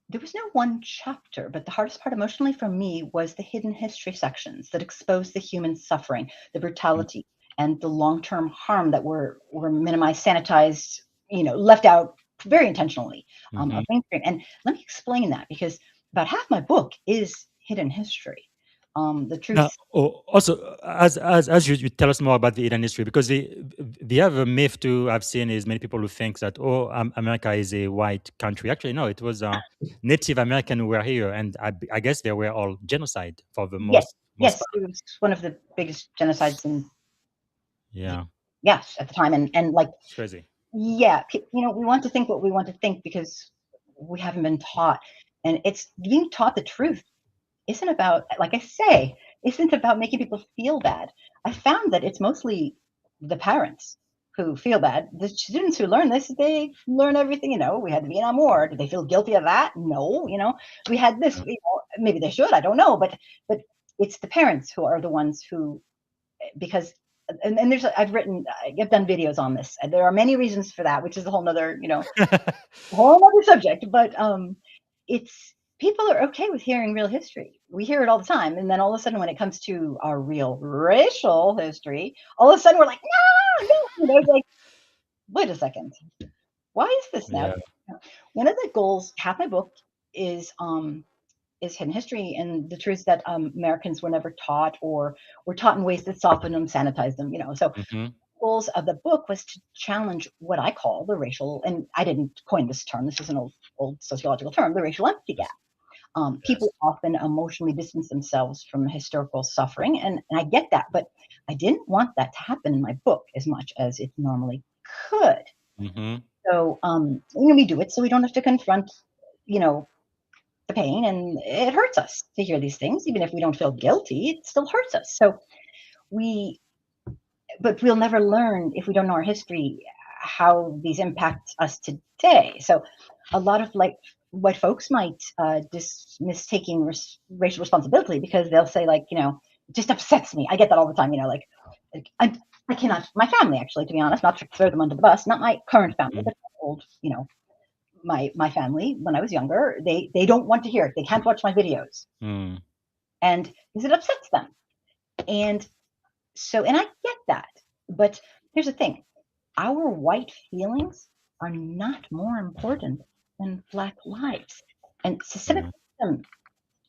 There was no one chapter, but the hardest part emotionally for me was the hidden history sections that expose the human suffering, the brutality, and the long-term harm that were minimized, sanitized, left out very intentionally of mainstream. And let me explain that, because about half my book is hidden history. The truth. Now, also, as you tell us more about the hidden history, because the other myth too I've seen is many people who think that America is a white country. Actually, no, it was Native American who were here, and I guess they were all genocide for the most Yes, part. it was one of the biggest genocides in Yeah, at the time, and like it's crazy. yeah, we want to think what we want to think because we haven't been taught, and it's being taught the truth isn't about, like I say, isn't about making people feel bad. I found that it's mostly the parents who feel bad. The students who learn this, they learn everything. We had the Vietnam War. Did they feel guilty of that? No. We had this. Maybe they should. I don't know. But it's the parents who are the ones who, because and I've done videos on this. There are many reasons for that, which is a whole nother whole other subject. But it's people are okay with hearing real history. We hear it all the time, and then all of a sudden, when it comes to our real racial history, all of a sudden we're like, no, like, wait a second, why is this now? Yeah. One of the goals, half my book is hidden history, and the truth that Americans were never taught, or were taught in ways that soften them, sanitize them. So goals of the book was to challenge what I call the racial, and I didn't coin this term, this is an old sociological term, the racial empathy gap. People often emotionally distance themselves from historical suffering, and I get that, but I didn't want that to happen in my book as much as it normally could. So we do it so we don't have to confront, the pain, and it hurts us to hear these things. Even if we don't feel guilty, it still hurts us. So but we'll never learn, if we don't know our history, how these impact us today. So a lot of white folks might dismiss taking racial responsibility, because they'll say, like, it just upsets me. I get that all the time. I cannot, my family, actually, to be honest, not to throw them under the bus, not my current family, but old, my family, when I was younger, they don't want to hear it. They can't watch my videos. And because it upsets them. And I get that. But here's the thing. Our white feelings are not more important than Black lives. And systemic racism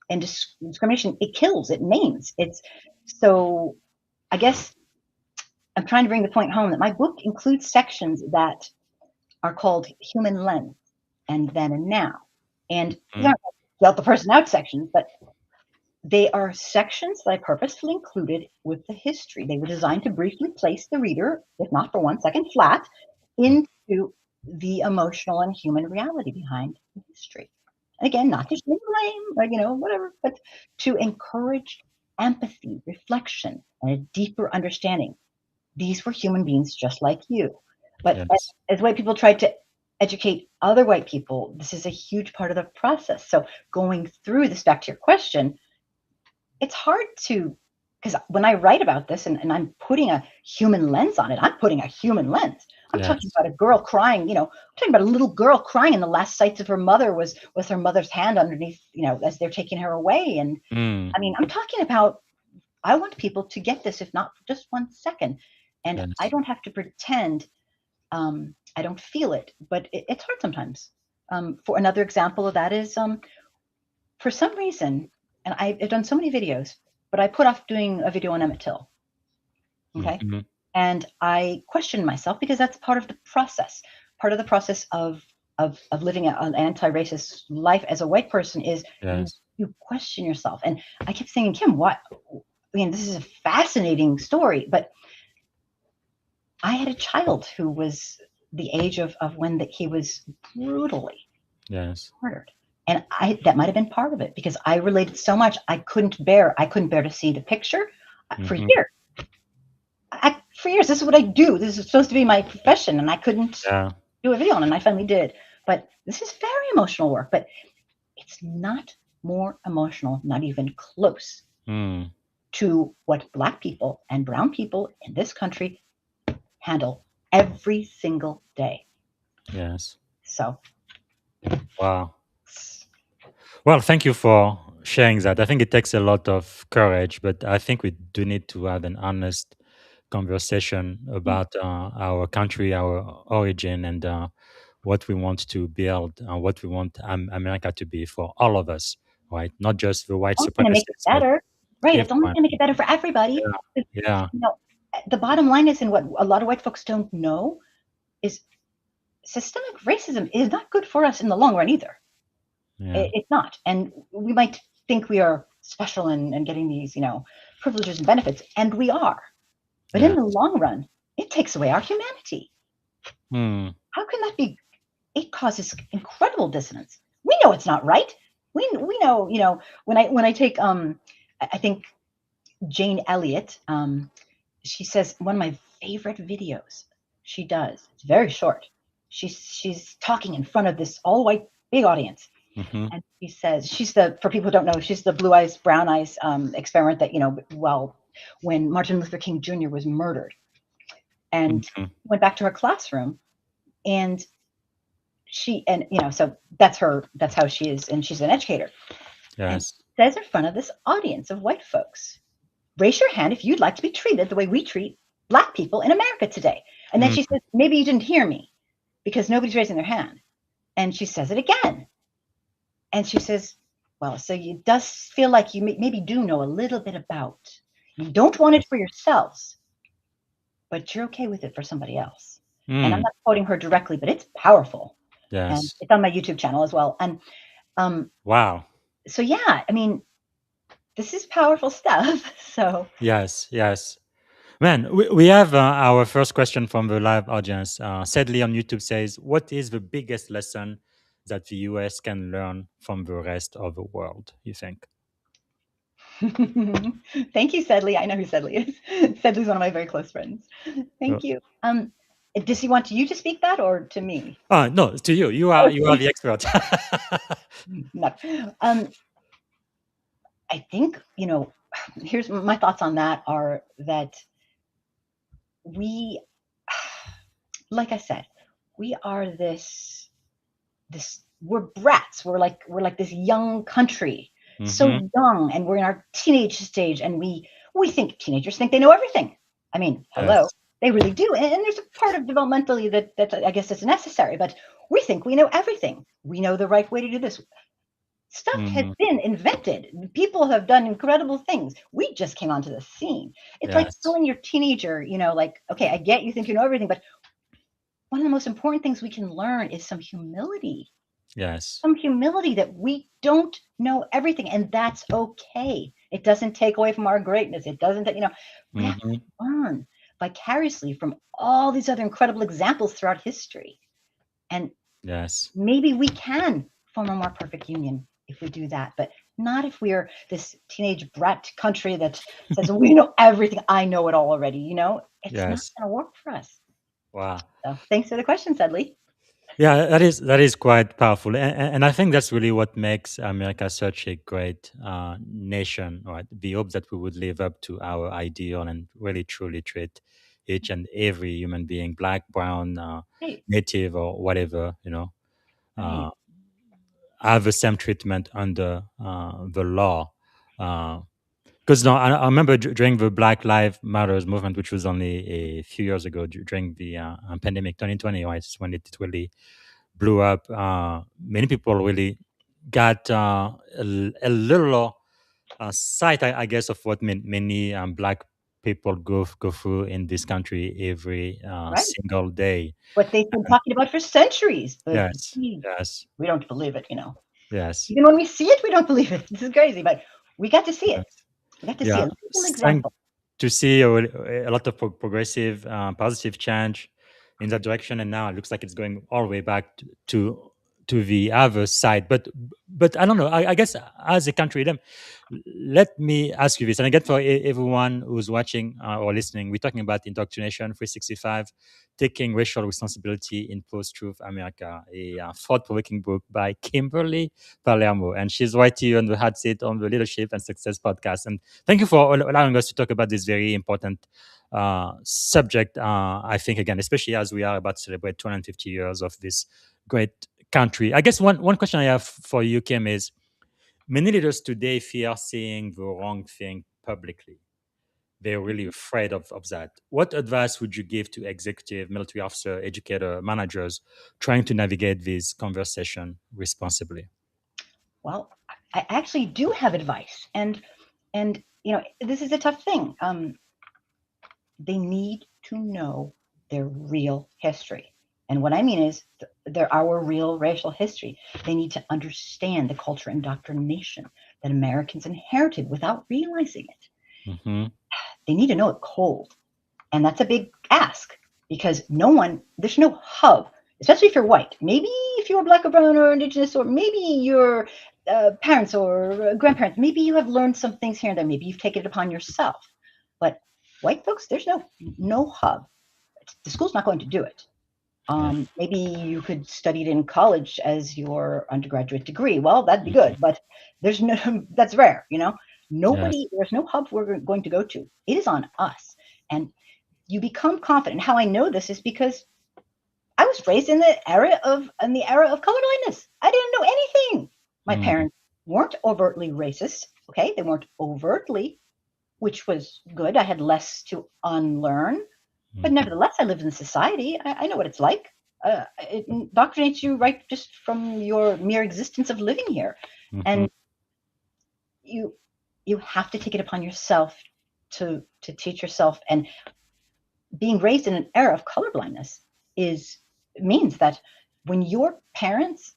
and discrimination, it kills, it maims. So I guess I'm trying to bring the point home that my book includes sections that are called human lens, and then and now. And these aren't get the person out sections, but they are sections that I purposefully included with the history. They were designed to briefly place the reader, if not for 1 second flat, into the emotional and human reality behind the history. And again, not to shame blame, or whatever, but to encourage empathy, reflection, and a deeper understanding. These were human beings just like you. But as white people tried to educate other white people, this is a huge part of the process. So going through this, back to your question, it's hard to, because when I write about this and I'm putting a human lens on it, I'm putting a human lens. I'm talking about a girl crying, I'm talking about a little girl crying, and the last sights of her mother was her mother's hand underneath, as they're taking her away. And I mean, I'm talking about, I want people to get this, if not for just 1 second. And I don't have to pretend I don't feel it, but it's hard sometimes. For another example of that is, for some reason, and I've done so many videos, but I put off doing a video on Emmett Till. Okay. And I questioned myself, because that's part of the process. Part of the process of living an anti-racist life as a white person is you question yourself. And I kept thinking, Kim, what? I mean, this is a fascinating story, but I had a child who was the age of when he was brutally murdered. And that might have been part of it, because I related so much. I couldn't bear to see the picture for Mhm. years. For years, this is what I do. This is supposed to be my profession, and I couldn't Yeah. do a video on it, and I finally did. But this is very emotional work, but it's not more emotional, not even close, Mm. to what Black people and brown people in this country handle every single day. Yes. So, Wow. Well, thank you for sharing that. I think it takes a lot of courage, but I think we do need to have an honest conversation about our country, our origin, and what we want to build, what we want America to be for all of us, right? Not just the white it's only going to make it supremacists, but better, right? It's only everyone. going to make it better for everybody. Yeah. Yeah. You know, the bottom line is, and what a lot of white folks don't know is, systemic racism is not good for us in the long run either. Yeah. It's not. And we might think we are special and getting these, privileges and benefits, and we are. But in Yeah. the long run, it takes away our humanity. Hmm. How can that be? It causes incredible dissonance. We know it's not right. We know, when I take I think Jane Elliott, she says one of my favorite videos she does. It's very short. She's talking in front of this all white big audience, Mhm. and she says, for people who don't know, she's the blue eyes brown eyes experiment that when Martin Luther King Jr. was murdered, and Mhm. went back to her classroom, and so that's how she is, and she's an educator, and Yes. says in front of this audience of white folks, raise your hand if you'd like to be treated the way we treat Black people in America today. And then Mm. she says, maybe you didn't hear me, because nobody's raising their hand. And she says it again. And she says, well, so it does feel like you maybe do know a little bit about, you don't want it for yourselves, but you're okay with it for somebody else. And I'm Mm. not quoting her directly, but it's powerful. And Yes. it's on my YouTube channel as well. And Wow. so, yeah, I mean, this is powerful stuff. So, Yes. Yes. Man, we have our first question from the live audience. Sadly, on YouTube says, "What is the biggest lesson that the US can learn from the rest of the world?" You think? thank you, Sedley. I know who Sedley is. Sedley's one of my very close friends. Uh, Thank you. Does he want you to speak that, or to me? no, to you. Oh, You are the expert. no. I think, here's my thoughts on that, are that we, like I said, we are we're brats. We're like this young country, Hmm. so young, and we're in our teenage stage, and we think teenagers think they know everything. I mean, hello, Yes. they really do. And there's a part of developmentally that I guess is necessary, but we think we know everything. We know the right way to do this. Stuff has Hmm. been invented. People have done incredible things. We just came onto the scene. It's like Yes. telling your teenager, like, okay, I get you think you know everything, but one of the most important things we can learn is some humility. Yes. Some humility that we don't know everything, and that's okay. It doesn't take away from our greatness. It doesn't, we have to Hmm. learn vicariously from all these other incredible examples throughout history. And Yes. maybe we can form a more perfect union if we do that, but not if we're this teenage brat country that says, we know everything. I know it all already. It's not Yes. going to work for us. Wow. So thanks for the question, Sedley. Yeah, that is quite powerful, and I think that's really what makes America such a great nation. Right, the hope that we would live up to our ideal and really truly treat each and every human being, black, brown, Right, native, or whatever, right. uh, have the same treatment under the law. Because no, I remember during the Black Lives Matters movement, which was only a few years ago, during the pandemic 2020, right, it's when it really blew up. Many people really got a little sight, I guess, of what many Black people go through in this country every Right. single day. What they've been talking about for centuries, but Yes, yes, we don't believe it. yes, Even when we see it, we don't believe it. This is crazy, but we got to see yes. it. We got to see Yeah. a little Thank example. to see a lot of progressive, positive change in that direction, and now it looks like it's going all the way back to the other side. But I don't know. I guess as a country, let me ask you this, and again for everyone who's watching or listening, we're talking about Indoctrination 365, taking racial responsibility in post-truth America, a thought-provoking book by Kimberly Palermo, and she's right here on the hot seat on the Leadership and Success podcast. And thank you for allowing us to talk about this very important subject. I think again, especially as we are about to celebrate 250 years of this great country. I guess one question I have for you, Kim, is many leaders today fear saying the wrong thing publicly. They're really afraid of that. What advice would you give to executive, military officer, educator, managers trying to navigate this conversation responsibly? Well, I actually do have advice, and this is a tough thing. They need to know their real history. And what I mean is our real racial history. They need to understand the culture indoctrination that Americans inherited without realizing it. Mm-hmm. They need to know it cold. And that's a big ask, because there's no hub, especially if you're white. Maybe if you're Black or brown or indigenous, or maybe your parents or grandparents, maybe you have learned some things here and there. Maybe you've taken it upon yourself. But white folks, there's no hub. The school's not going to do it. Maybe you could study it in college as your undergraduate degree. Well, that'd be good, but that's rare, there's no hub we're going to go to. It is on us. And you become confident. How I know this is because I was raised in the era of colorblindness. I didn't know anything. My parents weren't overtly racist. Okay. They weren't overtly, which was good. I had less to unlearn. But nevertheless, I lived in society. I know what it's like. It indoctrinates you right just from your mere existence of living here. Mm-hmm. And you have to take it upon yourself to teach yourself. And being raised in an era of colorblindness means that when your parents,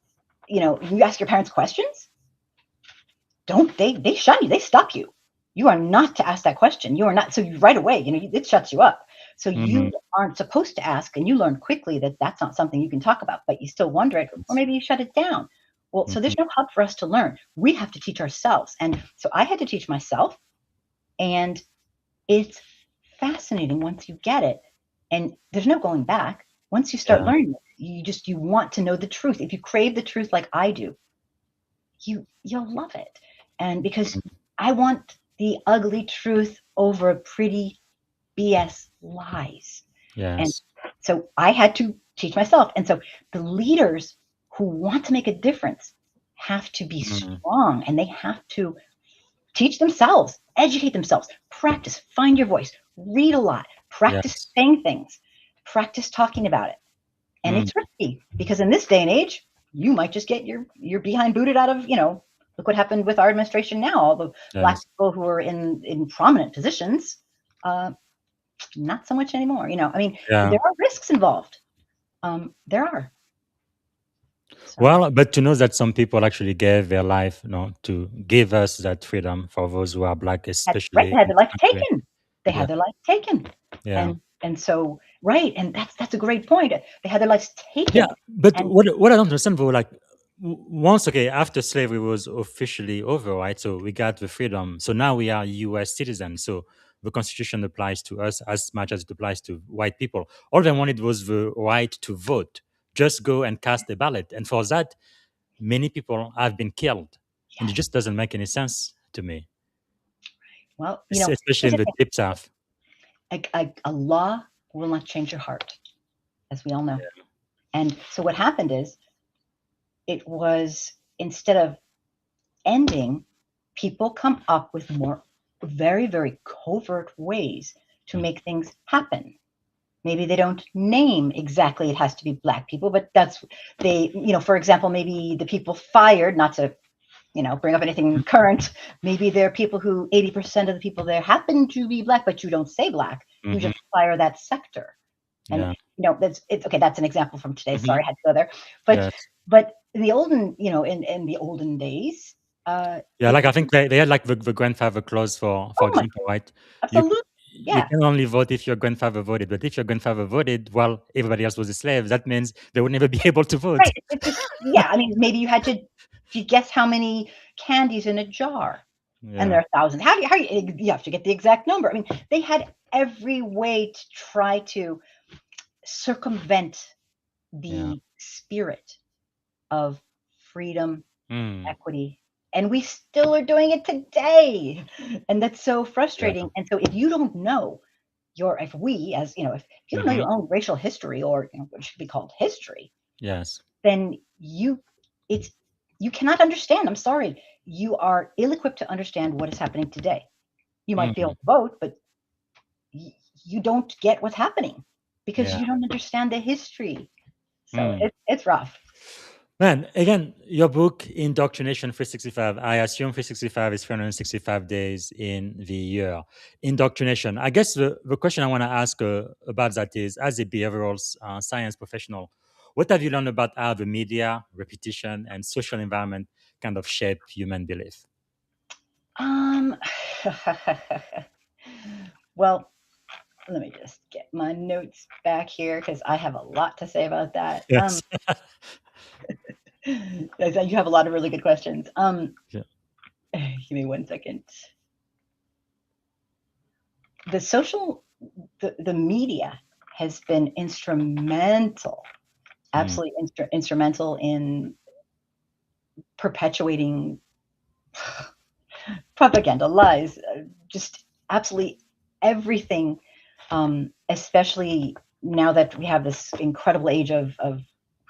you ask your parents questions, they shun you, they stop you. You are not to ask that question. You are not. So right away, it shuts you up. So you aren't supposed to ask, and you learn quickly that that's not something you can talk about, but you still wonder it, or maybe you shut it down. Well, so there's no hub for us to learn. We have to teach ourselves. And so I had to teach myself, and it's fascinating once you get it. And there's no going back. Once you start learning it, you want to know the truth. If you crave the truth like I do, you'll love it. And because I want the ugly truth over pretty BS lies. Yes. And so I had to teach myself. And so the leaders who want to make a difference have to be strong, and they have to teach themselves, educate themselves, practice, find your voice, read a lot, practice saying things, practice talking about it. And it's risky, because in this day and age, you might just get your behind booted out of, look what happened with our administration now. All the Black people who are in prominent positions, not so much anymore. There are risks involved. There are. So. Well, but to know that some people actually gave their life, to give us that freedom for those who are Black, especially. Right. They had their life taken. They had their life taken. Yeah. And so, right. And that's a great point. They had their lives taken. Yeah. But what I don't understand, though, once, after slavery was officially over, right? So we got the freedom. So now we are U.S. citizens. So the Constitution applies to us as much as it applies to white people. All they wanted was the right to vote. Just go and cast a ballot. And for that, many people have been killed. And it just doesn't make any sense to me. Well, especially in the Deep South. A law will not change your heart, as we all know. Yeah. And so what happened is, it was, instead of ending, people come up with more very, very covert ways to make things happen. Maybe they don't name exactly it has to be Black people, but for example, maybe the people fired, not to, bring up anything current, maybe there are people who 80% of the people there happen to be Black, but you don't say Black, you just fire that sector. And, it's okay. That's an example from today. Sorry, I had to go there. But in the olden, in the olden days, I think they had the grandfather clause for example, right? Absolutely. you Yeah, can only vote if your grandfather voted. But if your grandfather voted while everybody else was a slave, that means they would never be able to vote. right. It's just, yeah, I mean, maybe you had to, do you guess how many candies in a jar? And Yeah. there are thousands. How you have to get the exact number. I mean, they had every way to try to circumvent Yeah. the spirit of freedom, Mm. equity, and we still are doing it today. And that's so Yeah. frustrating. And so if you don't know if we, as you know, if you don't know Mm-hmm. your own racial history, or what should be called history, Yes. then it's you cannot understand. I'm sorry. You are ill-equipped to understand what is happening today. You might be able Mm. to vote, but you don't get what's happening because Yeah. you don't understand the history. So Mm. it's rough. Man, again, your book, Indoctrination 365, I assume 365 is 365 days in the year. Indoctrination. I guess the question I want to ask about that is, as a behavioral science professional, what have you learned about how the media, repetition, and social environment kind of shape human belief? Um, well, let me just get my notes back here because I have a lot to say about that. Yes. You have a lot of really good questions. Yeah. Give me 1 second. The media has been instrumental, absolutely instrumental in perpetuating propaganda, lies, just absolutely everything. Especially now that we have this incredible age of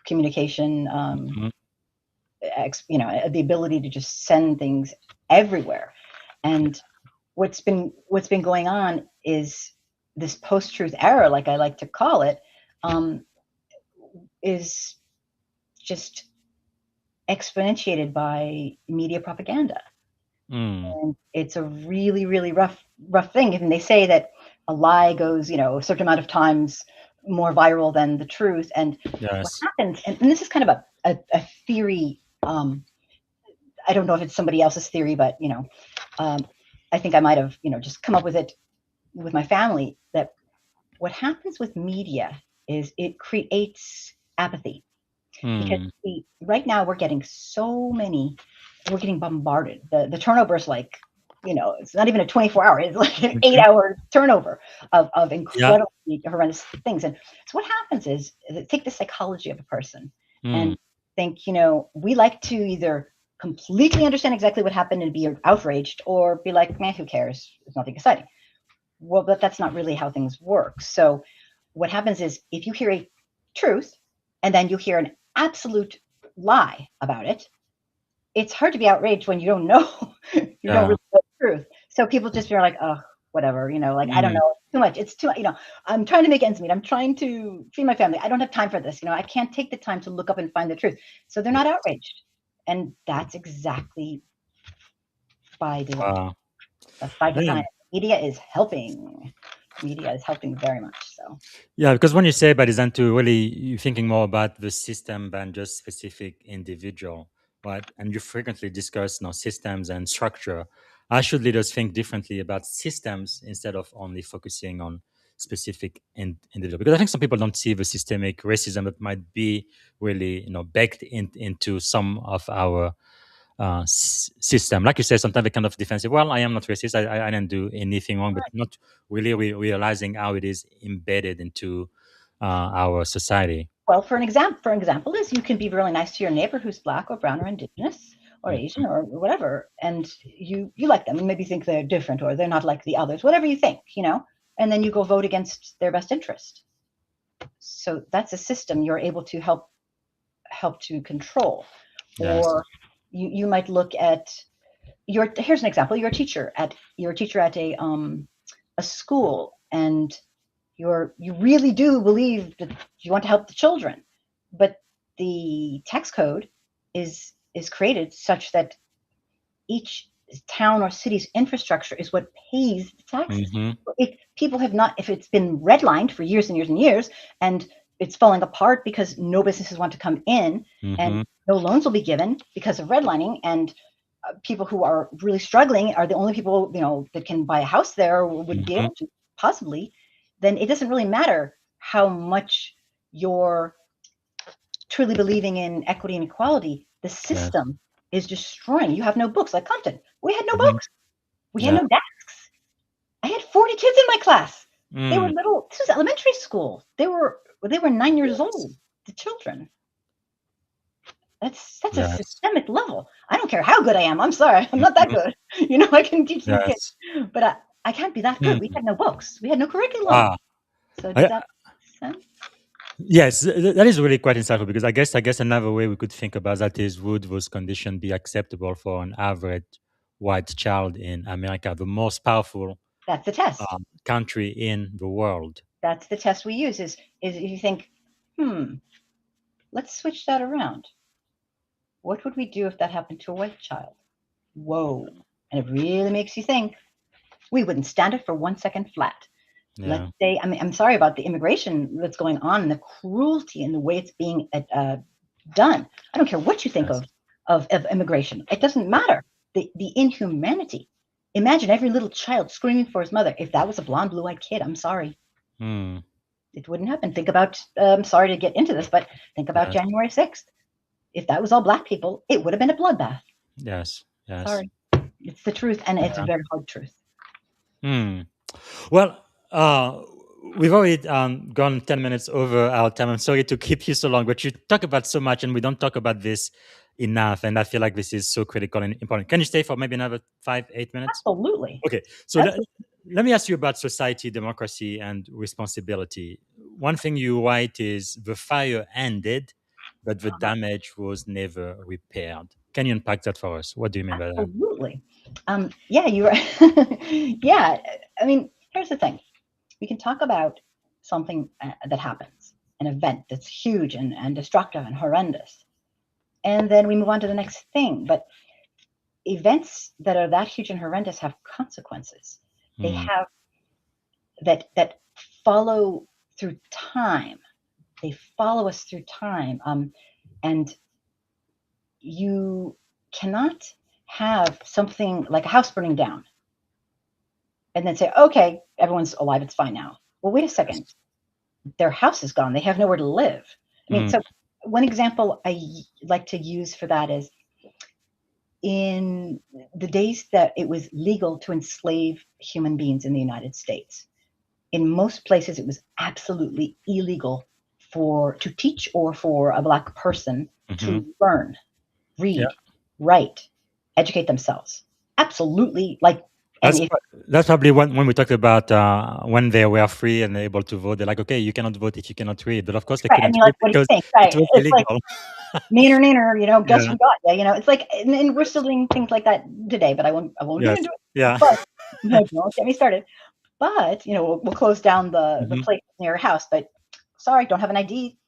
communication, Mhm. the ability to just send things everywhere. And what's been going on is this post-truth era, like I like to call it, is just exponentiated by media propaganda. Mm. And it's a really, really rough thing. And they say that a lie goes, a certain amount of times more viral than the truth. And what Yes. happens, and this is kind of a theory. I don't know if it's somebody else's theory, but I think I might have, just come up with it with my family, that what happens with media is it creates apathy. Because Mm. right now we're getting bombarded. The turnover is like, it's not even a 24-hour, it's like an Mhm. 8-hour turnover of Yeah. incredibly horrendous things. And so what happens is, take the psychology of a person Mm. and think, we like to either completely understand exactly what happened and be outraged, or be like, man, who cares? It's nothing exciting. Well, but that's not really how things work. So what happens is, if you hear a truth and then you hear an absolute lie about it, it's hard to be outraged when you don't know. You don't Yeah. really know the truth. So people just feel like, oh, whatever, like, I don't Mm. know, too much. It's too much, I'm trying to make ends meet. I'm trying to feed my family. I don't have time for this. I can't take the time to look up and find the truth. So they're not Yes. outraged. And that's exactly by design. Wow. That's by design. Man. Media is helping. Media is helping very much. So Yeah, because when you say by design to really, you're thinking more about the system than just specific individual, right? And you frequently discuss systems and structure. How should leaders think differently about systems instead of only focusing on specific individual? Because I think some people don't see the systemic racism that might be really, baked into some of our system. Like you said, sometimes they kind of defensive. Well, I am not racist. I didn't do anything wrong, but not really realizing how it is embedded into our society. well, for example, is you can be really nice to your neighbor who's Black or brown or indigenous or Mhm. Asian or whatever, and you like them and maybe think they're different or they're not like the others, whatever you think, and then you go vote against their best interest. So that's a system you're able to help to control. Yes. Or you might look at here's an example. You're a teacher at a school, and you really do believe that you want to help the children, but the tax code is created such that each town or city's infrastructure is what pays the taxes. Hmm. If it's been redlined for years and years and years, and it's falling apart because no businesses want to come in, and Hmm. no loans will be given because of redlining, and people who are really struggling are the only people that can buy a house there, or would be Hmm. able to possibly, then it doesn't really matter how much you're truly believing in equity and equality. The system is destroying. You have no books, like Compton. We had no books. We had no desks. I had 40 kids in my class. They were little. This was elementary school. They were 9 years old. The children. That's a systemic level. I don't care how good I am. I'm sorry, I'm not that good. I can teach these kids, but I can't be that good. We had no books. We had no curriculum. So does that make sense? Yes, that is really quite insightful, because I guess another way we could think about that is, would those conditions be acceptable for an average white child in America, the most powerful That's the test. Country in the world? That's the test we use. Is if you think, let's switch that around. What would we do if that happened to a white child? Whoa. And it really makes you think. We wouldn't stand it for 1 second flat. Let's say, I'm sorry about the immigration that's going on and the cruelty and the way it's being done. I don't care what you think of immigration. It doesn't matter. The inhumanity. Imagine every little child screaming for his mother. If that was a blonde, blue-eyed kid, I'm sorry. It wouldn't happen. Think about, I'm sorry to get into this, but think about January 6th. If that was all Black people, it would have been a bloodbath. Yes. Sorry. It's the truth, and it's a very hard truth. Well, we've already gone 10 minutes over our time. I'm sorry to keep you so long, but you talk about so much, and we don't talk about this enough. And I feel like this is so critical and important. Can you stay for maybe another 5-8 minutes? Absolutely. Okay. So let me ask you about society, democracy, and responsibility. One thing you write is, the fire ended, but the damage was never repaired. Can you unpack that for us? What do you mean by that? Absolutely. You're I mean, here's the thing. We can talk about something that happens, an event that's huge and destructive and horrendous, and then we move on to the next thing. But events that are that huge and horrendous have consequences. They have that follow through time. They follow us through time. And you cannot have something like a house burning down and then say, okay, everyone's alive, it's fine now. Well, wait a second. Their house is gone. They have nowhere to live. I mean, so one example I like to use for that is, in the days that it was legal to enslave human beings in the United States, in most places it was absolutely illegal to teach or for a Black person to learn, read, write, educate themselves. Absolutely. That's probably when we talked about when they were free and able to vote. They're like, okay, you cannot vote if you cannot read. But of course they couldn't read because it was illegal. Neener, guess who got you? It's like, and we're still doing things like that today, but I won't get into it. Yeah. But don't get me started. But we'll close down the place near your house. But sorry, don't have an ID.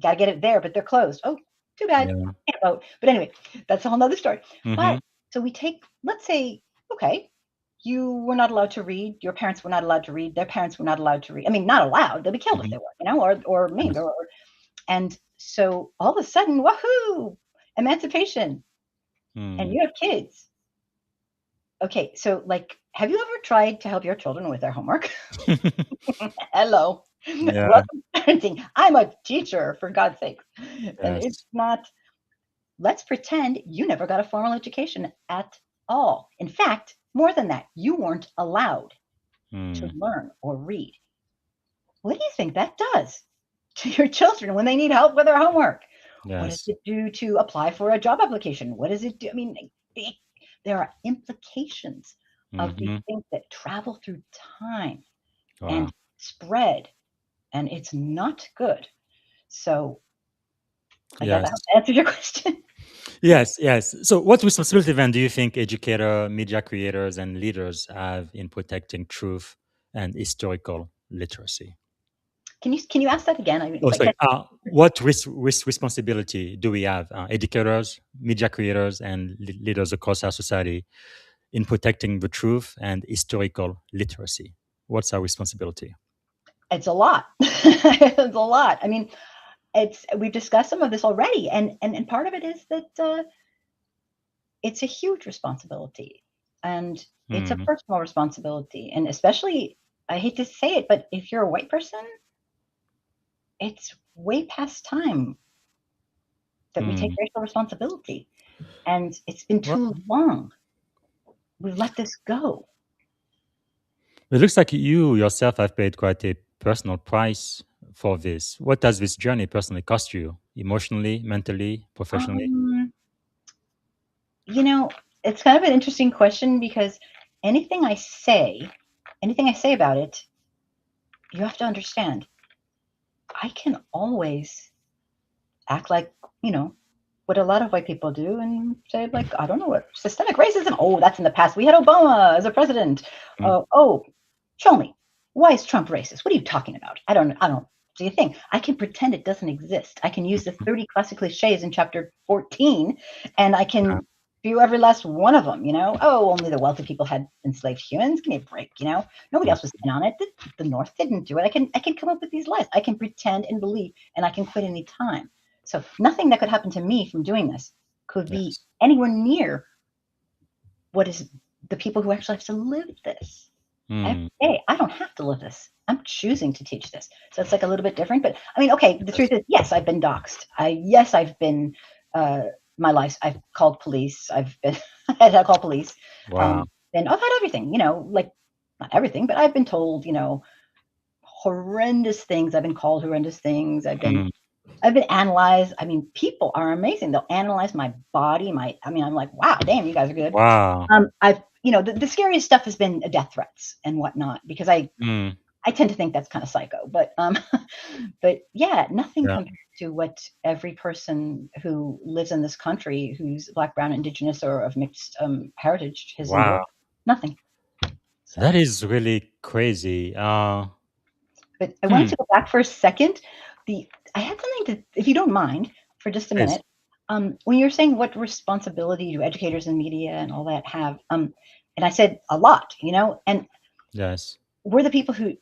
Got to get it there, but they're closed. Oh, too bad. Can't vote. But anyway, that's a whole nother story. But so we take, let's say, okay, you were not allowed to read. Your parents were not allowed to read. Their parents were not allowed to read. I mean, not allowed. They'll be killed if they were, or maimed. And so all of a sudden, woohoo, emancipation. And you have kids. Okay, so have you ever tried to help your children with their homework? Hello. Welcome to parenting. I'm a teacher, for God's sake. And it's not, let's pretend you never got a formal education at all. In fact, more than that, you weren't allowed to learn or read. What do you think that does to your children when they need help with their homework? What does it do to apply for a job application? What does it do? I mean, there are implications of these things that travel through time and spread, and it's not good. So I got to answer your question. Yes. So what responsibility then do you think educators, media creators, and leaders have in protecting truth and historical literacy? Can you ask that again? What responsibility do we have, educators, media creators, and leaders across our society, in protecting the truth and historical literacy? What's our responsibility? It's a lot. It's a lot. I mean, we've discussed some of this already, and part of it is that it's a huge responsibility, and it's a personal responsibility, and especially I hate to say it, but if you're a white person, it's way past time that we take racial responsibility. And it's been too long. We've let this go. It looks like you yourself have paid quite a personal price for this. What does this journey personally cost you, emotionally, mentally, professionally? You know, it's kind of an interesting question because anything I say about it, you have to understand. I can always act like, what a lot of white people do and say, like, I don't know what systemic racism. Oh, that's in the past. We had Obama as a president. Oh, show me. Why is Trump racist? What are you talking about? I don't see a thing. I can pretend it doesn't exist. I can use the 30 classic cliches in chapter 14 and I can view every last one of them, Oh, only the wealthy people had enslaved humans. Give me a break, Nobody else was in on it. The North didn't do it. I can come up with these lies. I can pretend and believe and I can quit any time. So nothing that could happen to me from doing this could be anywhere near what is the people who actually have to live this. Every day. I don't have to live this. I'm choosing to teach this. So it's like a little bit different. But I mean, okay, the truth is, yes, I've been doxxed. Yes, I've been, my life, I've called police. I've been, I had to call police. Wow. And I've had everything, like not everything, but I've been told, horrendous things. I've been called horrendous things. I've been analyzed. I mean, people are amazing. They'll analyze my body. I'm like, wow, damn, you guys are good. Wow. I've, the scariest stuff has been death threats and whatnot, because I tend to think that's kind of psycho, but yeah, nothing compared to what every person who lives in this country, who's Black, Brown, Indigenous, or of mixed heritage has endured. Nothing. So. That is really crazy. But I wanted to go back for a second. I had something to, if you don't mind, for just a minute. When you're saying what responsibility do educators and media and all that have, and I said a lot, and yes, we're the people who,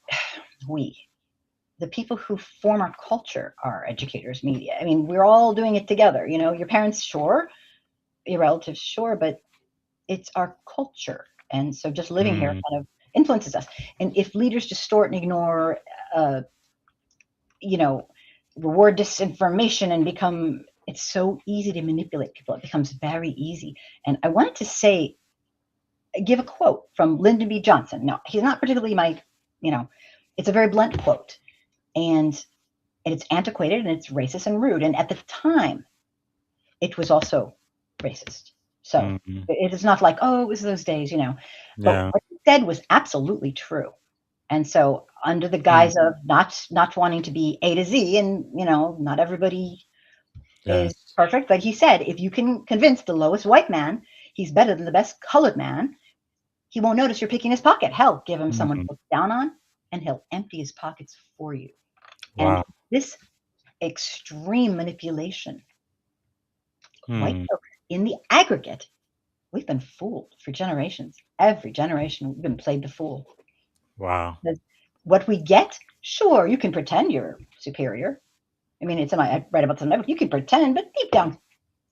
the people who form our culture are educators, media. I mean, we're all doing it together. Your parents, sure, your relatives, sure, but it's our culture. And so just living here kind of influences us. And if leaders distort and ignore, reward disinformation and become, it's so easy to manipulate people. It becomes very easy. And I wanted to give a quote from Lyndon B. Johnson. No, he's not particularly my, it's a very blunt quote. And it's antiquated and it's racist and rude. And at the time, it was also racist. So it is not like, oh, it was those days, But what he said was absolutely true. And so under the guise of not wanting to be A to Z, and, not everybody is perfect, but he said, if you can convince the lowest white man he's better than the best colored man, he won't notice you're picking his pocket. Hell, give him someone to look down on, and he'll empty his pockets for you. Wow. And this extreme manipulation, white folks in the aggregate, we've been fooled for generations. Every generation, we've been played the fool. Wow. What we get, sure, you can pretend you're superior. I mean, I read about something. You can pretend, but deep down,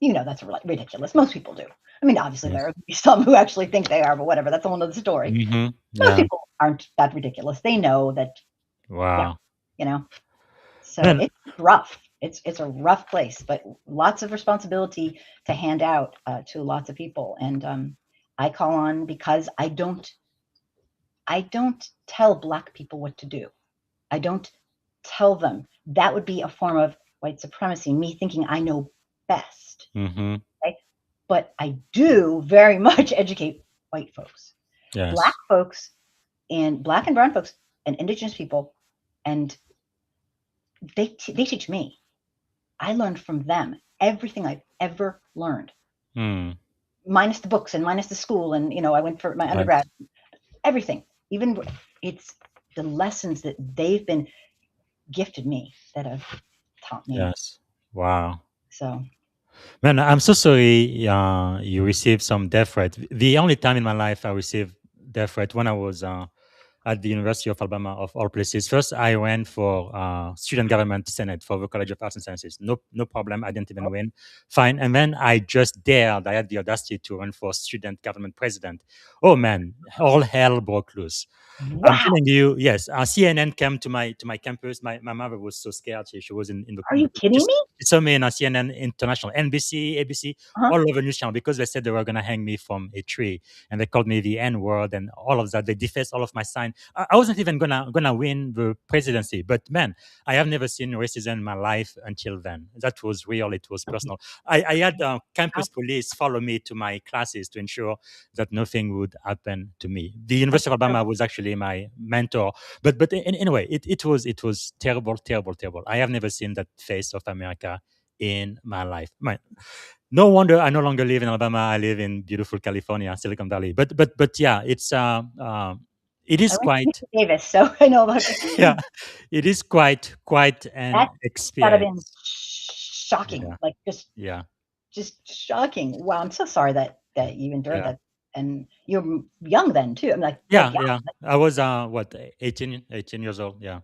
that's ridiculous. Most people do. I mean, obviously there are some who actually think they are, but whatever. That's a whole other story. Most people aren't that ridiculous. They know that. Wow. So it's rough. It's a rough place, but lots of responsibility to hand out to lots of people. And I call on, because I don't tell Black people what to do. I don't tell them. That would be a form of white supremacy, me thinking I know best. Okay? But I do very much educate white folks, Black folks, and Black and brown folks, and Indigenous people, and they teach me. I learned from them everything I've ever learned, minus the books and minus the school, and I went for my undergrad, everything. Even it's the lessons that they've been gifted me that have taught me. Yes. Wow. So, man, I'm so sorry you received some death threat. The only time in my life I received death threat when I was at the University of Alabama, of all places. First, I ran for student government senate for the College of Arts and Sciences. No problem. I didn't even win. Fine. And then I just dared. I had the audacity to run for student government president. Oh man, all hell broke loose. I'm Wow. telling you, yes. CNN came to my campus. My mother was so scared. She was in the. Are you kidding me? She saw me in CNN International, NBC, ABC, Uh-huh. all over news channel because they said they were gonna hang me from a tree, and they called me the N word and all of that. They defaced all of my sign. I wasn't even gonna win the presidency, but man, I have never seen racism in my life until then. That was real. It was personal. I had campus police follow me to my classes to ensure that nothing would happen to me. The University of Alabama was actually my mentor, but anyway, it was terrible, terrible, terrible. I have never seen that face of America in my life. No wonder I no longer live in Alabama. I live in beautiful California, Silicon Valley. But yeah, it is I went quite to Davis, so I know about it. yeah, it is quite an That's gotta been experience. shocking. Yeah, Like yeah, just shocking. Wow, I'm so sorry that you endured yeah, that. And you're young then too. I'm like yeah, young. yeah. I was what 18 years old. Yeah,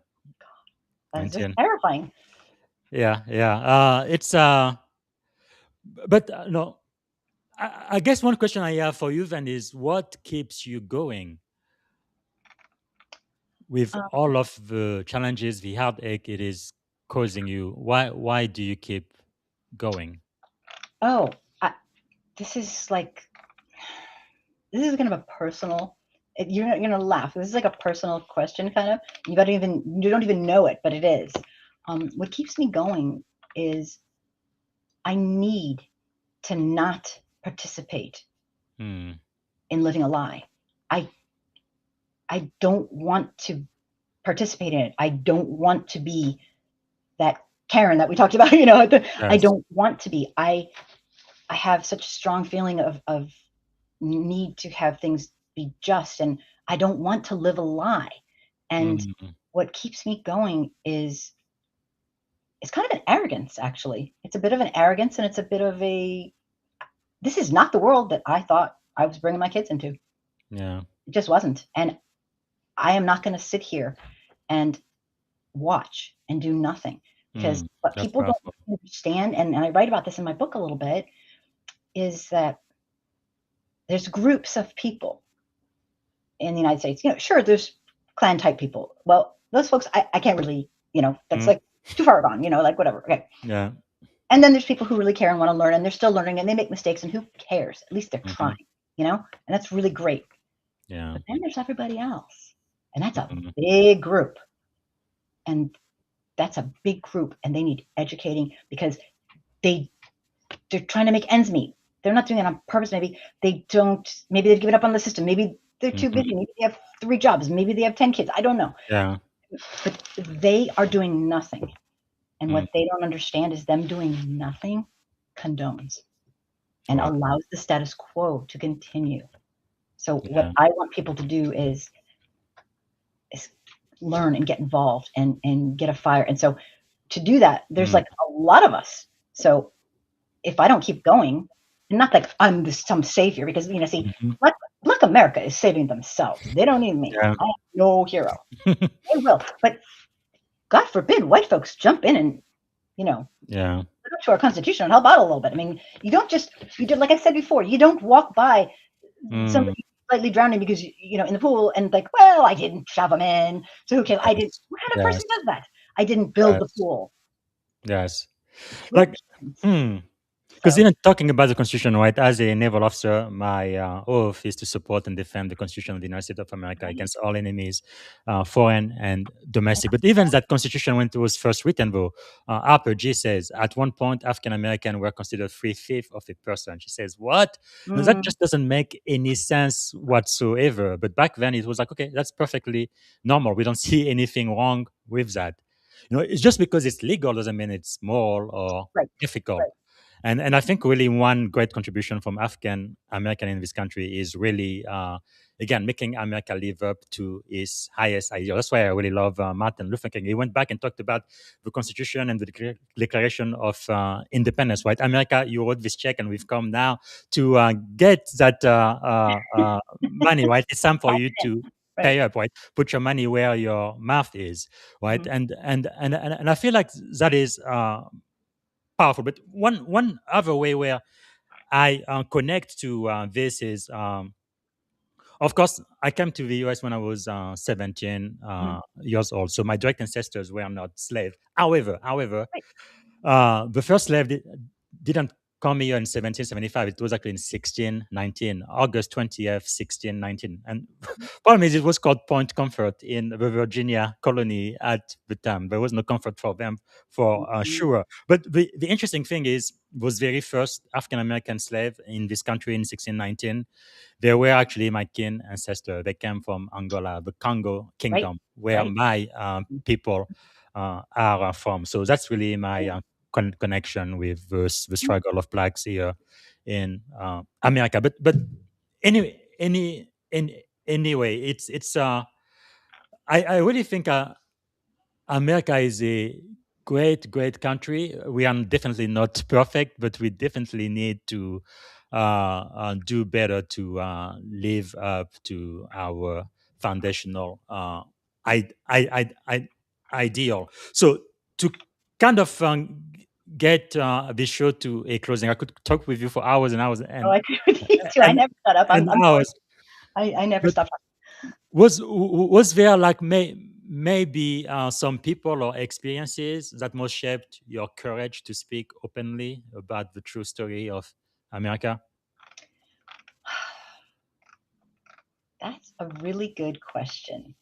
That's just 19. terrifying. Yeah, yeah. It's but no. I guess one question I have for you then is what keeps you going with Um, all of the challenges, the heartache it is causing you? Why do you keep going? oh, this is kind of a personal. You're gonna laugh. This is like a personal question, kind of. You don't even know it, but it is. What keeps me going is I need to not participate Hmm. in living a lie. I don't want to participate in it. I don't want to be that Karen that we talked about. I Yes. don't want to be. I have such a strong feeling of need to have things be just, and I don't want to live a lie. And Mm, what keeps me going is it's kind of an arrogance, actually. It's a bit of an arrogance, and it's a bit of this is not the world that I thought I was bringing my kids into. yeah. It just wasn't. And I am not going to sit here and watch and do nothing, because Mm, what that's people don't powerful. understand, and I write about this in my book a little bit, is that there's groups of people in the United States. Sure, there's clan type people. Well, those folks, I can't really, that's Mm, like too far gone, like whatever. Okay. yeah. And then there's people who really care and want to learn, and they're still learning, and they make mistakes, and who cares? At least they're Hmm. trying, and that's really great. Yeah. But then there's everybody else, and that's a Mm, big group. And that's a big group, and they need educating because they're trying to make ends meet. They're not doing it on purpose. Maybe they've given up on the system. Maybe they're too mhm, busy. Maybe they have 3 jobs. Maybe they have 10 kids. I don't know. yeah. But they are doing nothing. And Mm, what they don't understand is them doing nothing condones and wow. allows the status quo to continue. So what Yeah. I want people to do is learn and get involved and get a fire. And so to do that, there's Mm, like a lot of us. So if I don't keep going, and not like I'm some savior, because see, mhm, Black America is saving themselves. They don't need me. yeah. I am no hero. They will, but God forbid white folks jump in and Yeah. look up to our Constitution and help out a little bit. I mean, you do, like I said before, you don't walk by Mm, somebody slightly drowning because in the pool and like, well, I didn't shove them in, so who cares? I didn't. yes. What kind of Yes. person does that? I didn't build the Yes. pool. Yes. Who Like, cares? because So talking about the Constitution, right? As a naval officer, my oath is to support and defend the Constitution of the United States of America right, against all enemies, foreign and domestic. But even that Constitution, when it was first written, though, Harper G says at one point African American were considered 3/5 of a person. She says, "What? No, that mm, just doesn't make any sense whatsoever." But back then, it was like, okay, that's perfectly normal. We don't see anything wrong with that. It's just because it's legal doesn't mean it's moral or right, ethical. right. And I think really one great contribution from African American in this country is really, again, making America live up to its highest ideal. That's why I really love Martin Luther King. He went back and talked about the Constitution and the Declaration of Independence, right? America, you wrote this check and we've come now to get that money, right? It's time for you to pay up, right? Put your money where your mouth is, right? And I feel like that is powerful. But one other way where I connect to this is, of course, I came to the US when I was 17 years old, so my direct ancestors were not slaves. However, the first slave didn't come here in 1775. It was actually in 1619, August 20th, 1619. And problem is, it was called Point Comfort in the Virginia colony at the time. There was no comfort for them, for sure. But the interesting thing is, was very first African American slave in this country in 1619. They were actually my kin ancestor. They came from Angola, the Congo Kingdom, where my people are from. So that's really my connection with the struggle of blacks here in America. But anyway, it's I really think America is a great country. We are definitely not perfect, but we definitely need to do better to live up to our foundational ideal. So to kind of get this show to a closing, I could talk with you for hours and hours. And, I agree with you too. I never shut up. I never stop. Was there like maybe some people or experiences that most shaped your courage to speak openly about the true story of America? That's a really good question.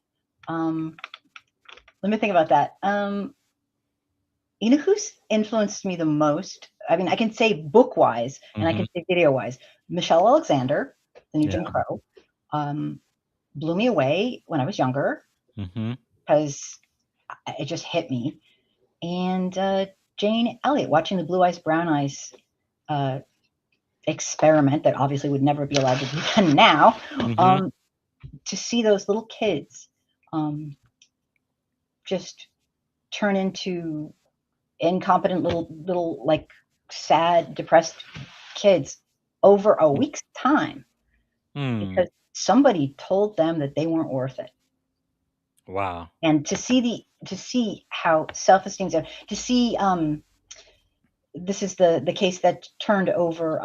Let me think about that. You know who's influenced me the most? I mean, I can say book-wise and I can say video-wise. Michelle Alexander, The New Jim Crow, blew me away when I was younger because it just hit me. And Jane Elliott, watching the Blue Eyes, Brown Eyes experiment that obviously would never be allowed to be done now, to see those little kids just turn into incompetent little like sad, depressed kids over a week's time because somebody told them that they weren't worth it. Wow. And to see how self-esteem, to see this is the case that turned over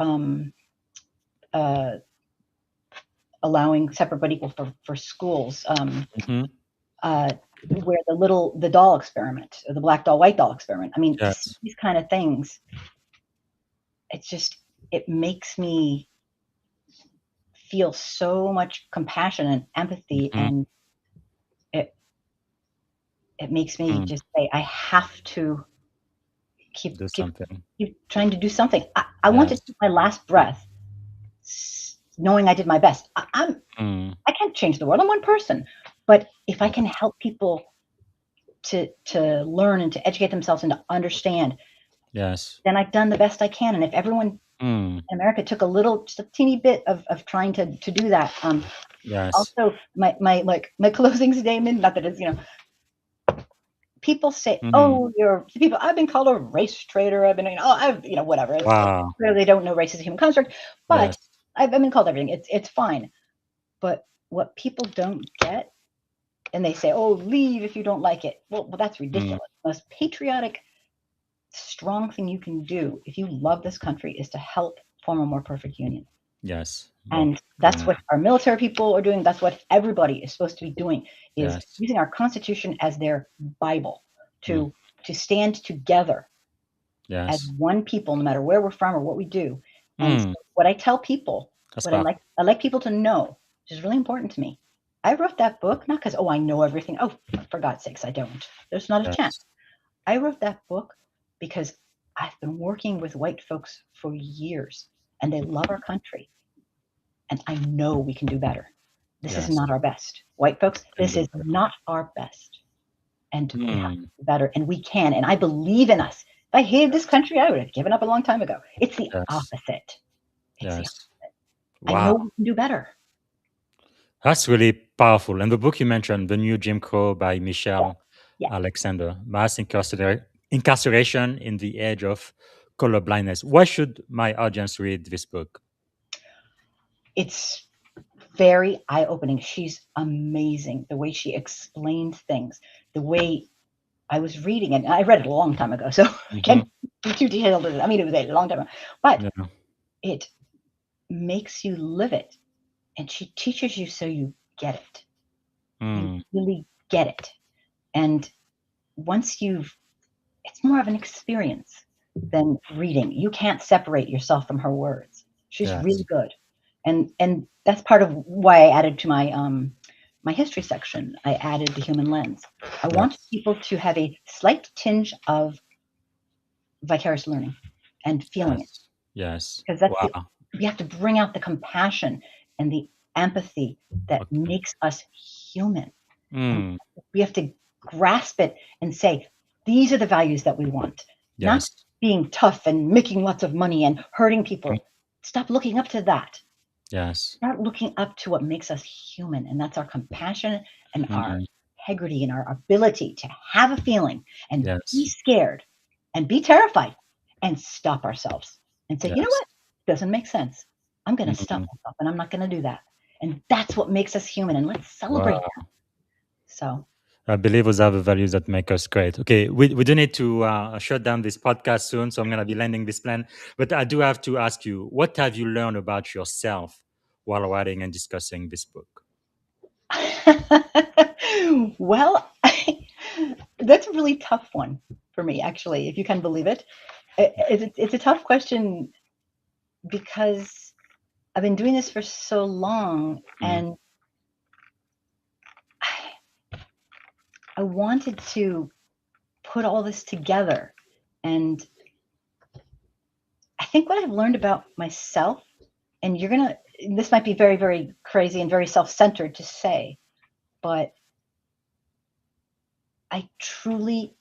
allowing separate but equal for schools, where the doll experiment, or the black doll, white doll experiment. I mean, these kind of things, it makes me feel so much compassion and empathy, and it makes me just say, I have to keep trying to do something. I want to take my last breath knowing I did my best. I can't change the world. I'm one person. But if I can help people to learn and to educate themselves and to understand, then I've done the best I can. And if everyone in America took just a teeny bit of trying to do that. Also, my closing statement, not that it's, people say, I've been called a race traitor. I've been, whatever. It's clear they don't know race is a human construct, but I've been called everything. It's fine. But what people don't get, and they say, oh, leave if you don't like it. Well, that's ridiculous. The most patriotic, strong thing you can do if you love this country is to help form a more perfect union. Yes. And that's what our military people are doing. That's what everybody is supposed to be doing, is using our Constitution as their Bible to stand together as one people, no matter where we're from or what we do. And so what I tell people, I like people to know, which is really important to me. I wrote that book not because, I know everything. Oh, for God's sakes, I don't. There's not a chance. I wrote that book because I've been working with white folks for years, and they love our country. And I know we can do better. This is not our best. White folks, this is not our best. And we have to do better, and we can. And I believe in us. If I hated this country, I would have given up a long time ago. It's the opposite. It's the opposite. Wow. I know we can do better. That's really powerful. And the book you mentioned, The New Jim Crow by Michelle Alexander, Mass Incarceration in the Age of Colorblindness. Why should my audience read this book? It's very eye-opening. She's amazing. The way she explains things, the way I was reading it. I read it a long time ago, so I can't be too detailed. I mean, it was a long time ago, but Yeah. it makes you live it. And she teaches you so you get it. You really get it. And once it's more of an experience than reading. You can't separate yourself from her words. She's Yes. really good. And that's part of why I added to my history section, I added the human lens. I want people to have a slight tinge of vicarious learning and feeling it. Yes. Because that's Wow. we have to bring out the compassion and the empathy that makes us human. And we have to grasp it and say, these are the values that we want. Not Yes. being tough and making lots of money and hurting people. Stop looking up to that. Yes. Start looking up to what makes us human, and that's our compassion and our integrity and our ability to have a feeling and be scared and be terrified and stop ourselves and say, you know what? Doesn't make sense. I'm going to stop myself, and I'm not going to do that. And that's what makes us human, and let's celebrate that. So I believe those are the values that make us great. Okay, we do need to shut down this podcast soon, so I'm going to be landing this plan. But I do have to ask you, what have you learned about yourself while writing and discussing this book? well, that's a really tough one for me, actually, if you can believe it. It's a tough question because I've been doing this for so long, and I wanted to put all this together. And I think what I've learned about myself, and this might be very, very crazy and very self-centered to say, but I feel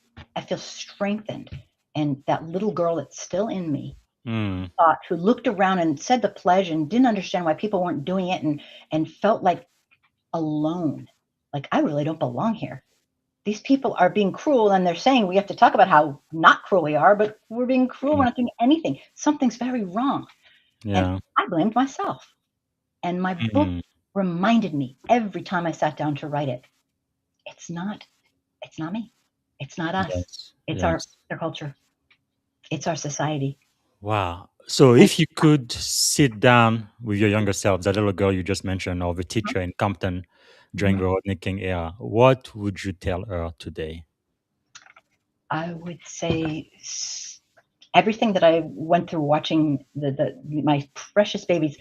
strengthened. And that little girl that's still in me, who looked around and said the pledge and didn't understand why people weren't doing it and felt like alone. Like, I really don't belong here. These people are being cruel, and they're saying we have to talk about how not cruel we are, but we're being cruel. We're not doing anything. Something's very wrong. Yeah. And I blamed myself. And my book reminded me every time I sat down to write it, it's not me. It's not us. It's our culture. It's our society. Wow. So if you could sit down with your younger self, that little girl you just mentioned, or the teacher in Compton during the Rodney King era, what would you tell her today? I would say everything that I went through watching my precious babies.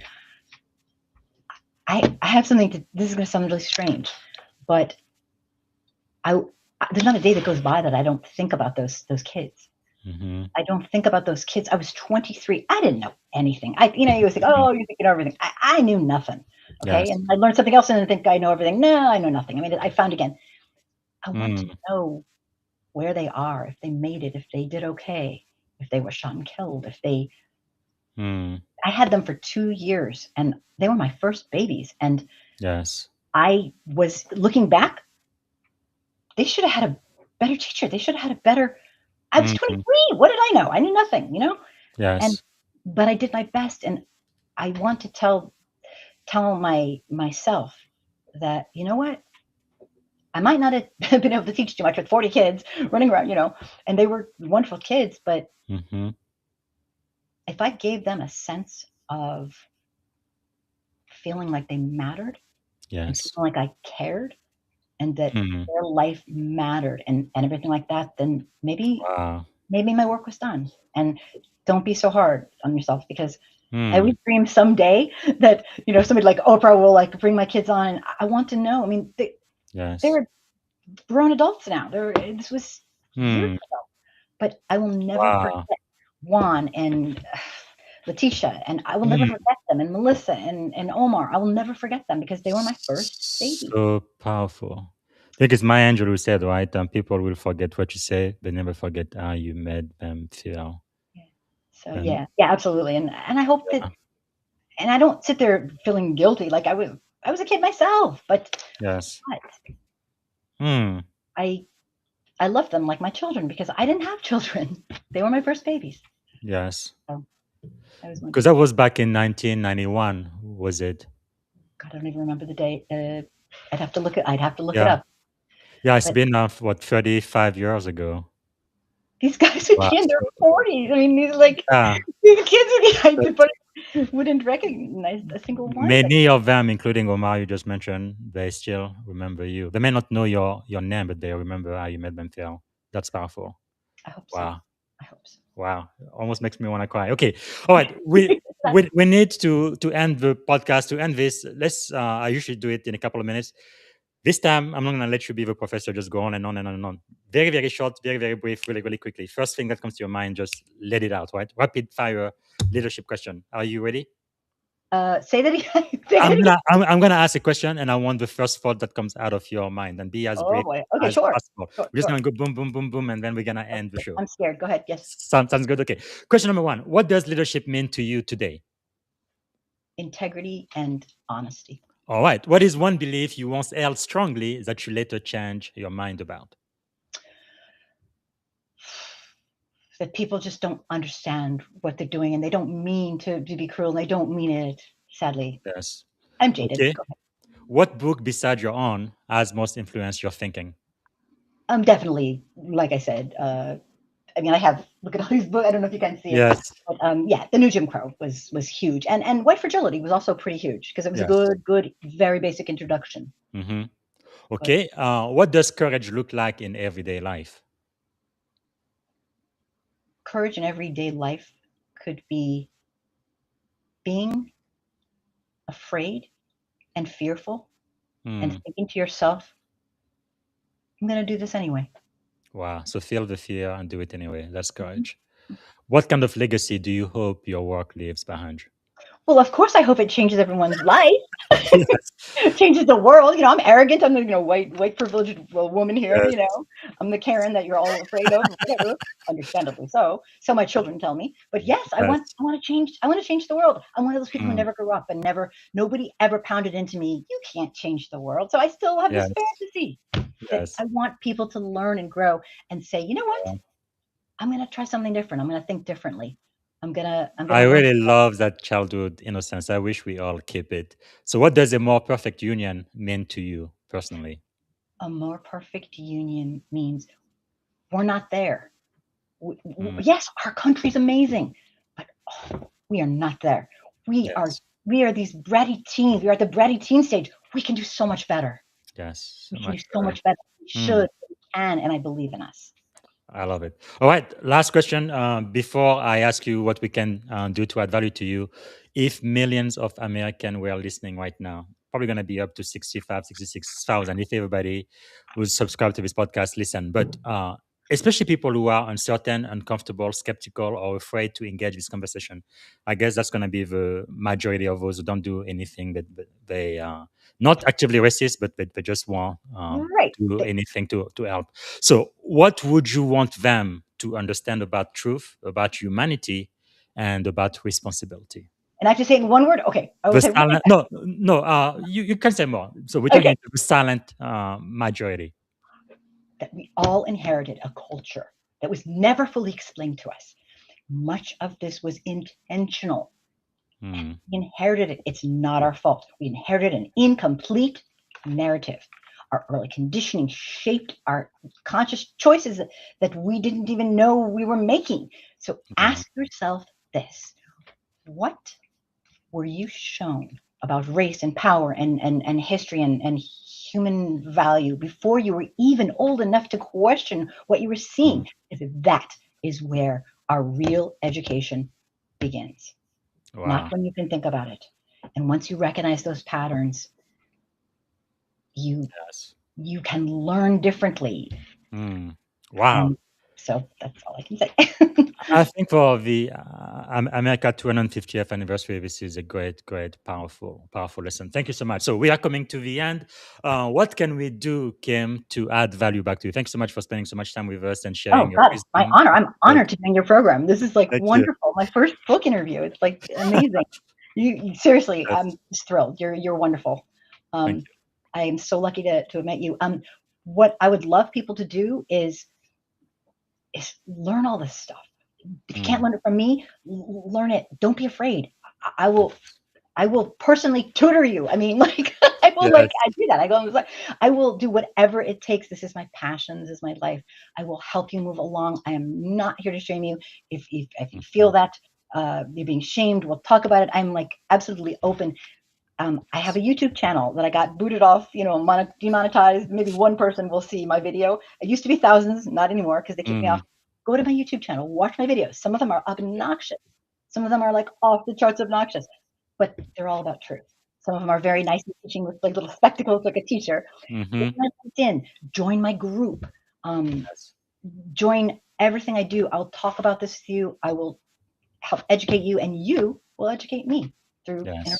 I have something this is going to sound really strange, but there's not a day that goes by that I don't think about those kids. I don't think about those kids. I was 23. I didn't know anything. You always think, oh, you think you know everything. I knew nothing. Okay. Yes. And I learned something else and I think I know everything. No, I know nothing. I mean, I found again. I want to know where they are, if they made it, if they did okay, if they were shot and killed, if they I had them for 2 years and they were my first babies. And I was looking back, they should have had a better teacher. They should have had a better I was 23. What did I know? I knew nothing, Yes. But I did my best, and I want to tell myself that, you know what? I might not have been able to teach too much with 40 kids running around, and they were wonderful kids, but if I gave them a sense of feeling like they mattered, and feeling like I cared, and that their life mattered and everything like that, then maybe my work was done. And don't be so hard on yourself, because I would dream someday that, somebody like Oprah will bring my kids on. And I want to know, I mean, they're grown adults now. This was years ago, but I will never forget Juan and Letitia, and I will never forget them, and Melissa and Omar. I will never forget them because they were my first baby. So powerful. I think it's Maya Angelou who said, right? People will forget what you say, but never forget how you made them feel. So yeah, absolutely. And I hope that, and I don't sit there feeling guilty. Like I was a kid myself, but I love them like my children because I didn't have children. They were my first babies. Yes. So because that was back in 1991, was it? God, I don't even remember the date. I'd have to look it Yeah. up. Yeah, it's But been 35 years ago. these guys would Wow. be in their 40s. I mean, these kids wouldn't recognize a single one of them. Many of them, including Omar, you just mentioned, they still remember you. They may not know your name, but they remember how you made them feel. That's powerful. I hope so. Wow. I hope so. Wow. Almost makes me want to cry. Okay. All right. We need to end the podcast. To end this, let's I usually do it in a couple of minutes. This time I'm not gonna let you be the professor, just go on and on and on and on. Very, very short, very, very brief, really, really quickly. First thing that comes to your mind, just let it out, right? Rapid fire leadership question. Are you ready? Say that again. Say that again. I'm gonna ask a question, and I want the first thought that comes out of your mind, and be as Oh brief boy. Okay, as sure. possible. Sure, We're just sure. gonna go boom, boom, boom, boom, and then we're gonna end the show. I'm scared. Go ahead. Yes. Sounds good. Okay. Question number one: what does leadership mean to you today? Integrity and honesty. All right. What is one belief you once held strongly that you later change your mind about? That people just don't understand what they're doing, and they don't mean to be cruel, and they don't mean it, sadly. Yes. I'm jaded. Okay. Go ahead. What book beside your own has most influenced your thinking? Definitely, like I said, I mean, look at all these books. I don't know if you can see it. Yes. But yeah, The New Jim Crow was huge. And White Fragility was also pretty huge because it was Yes. a good, very basic introduction. Mm-hmm. Okay. What does courage look like in everyday life? Courage in everyday life could be being afraid and fearful and thinking to yourself, I'm going to do this anyway. Wow. So feel the fear and do it anyway. That's courage. What kind of legacy do you hope your work leaves behind? Well, of course, I hope it changes everyone's life. Yes. Changes the world. I'm arrogant. I'm the white privileged woman here. Yes. I'm the Karen that you're all afraid of. Whatever, understandably so. So my children tell me. But yes, I want to change. I want to change the world. I'm one of those people who never grew up and nobody ever pounded into me, you can't change the world. So I still have this fantasy. Yes. I want people to learn and grow and say, you know what? I'm going to try something different. I'm going to think differently. I really love that childhood innocence. I wish we all keep it. So what does a more perfect union mean to you personally? A more perfect union means we're not there. Yes, our country's amazing, but we are not there. We are these bratty teens. We are at the bratty teen stage. We can do so much better. Yes. We can do so much better. We should, we can, and I believe in us. I love it. All right. Last question. Before I ask you what we can do to add value to you, if millions of Americans were listening right now, probably going to be up to 65, 66,000 if everybody who's subscribed to this podcast listen. But especially people who are uncertain, uncomfortable, skeptical, or afraid to engage this conversation. I guess that's going to be the majority of those who don't do anything that they not actively racist, but they just want to do anything to help. So what would you want them to understand about truth, about humanity, and about responsibility? And I have to say in one word? Okay. I will say silent, no, you can say more. So we're talking to the silent majority. That we all inherited a culture that was never fully explained to us. Much of this was intentional. We inherited it. It's not our fault. We inherited an incomplete narrative. Our early conditioning shaped our conscious choices that we didn't even know we were making. So ask yourself this. What were you shown about race and power and history and human value before you were even old enough to question what you were seeing? That is where our real education begins. Wow. Not when you can think about it. And once you recognize those patterns, you can learn differently. Wow. And so that's all I can say. I think for the America 250th anniversary, this is a great, powerful lesson. Thank you so much. So we are coming to the end. What can we do, Kim, to add value back to you? Thanks so much for spending so much time with us and sharing your wisdom. My honor. I'm honored to be in your program. This is wonderful. My first book interview. It's amazing. You seriously, I'm just thrilled. You're wonderful. Thank you. I am so lucky to have met you. What I would love people to do is learn all this stuff. If you can't learn it from me, learn it. Don't be afraid. I will I will personally tutor you. I mean, like, I will, Yes. like, I do that. I go, like, I will do whatever it takes. This is my passion. This is my life. I will help you move along. I am not here to shame you. If you feel that you're being shamed, we'll talk about it. I'm like absolutely open. I have a YouTube channel that I got booted off, demonetized. Maybe one person will see my video. It used to be thousands, not anymore because they kicked me off. Go to my YouTube channel, watch my videos. Some of them are obnoxious. Some of them are like off the charts obnoxious, but they're all about truth. Some of them are very nice and teaching with like little spectacles like a teacher. Join my group. Join everything I do. I'll talk about this with you. I will help educate you, and you will educate me through interaction.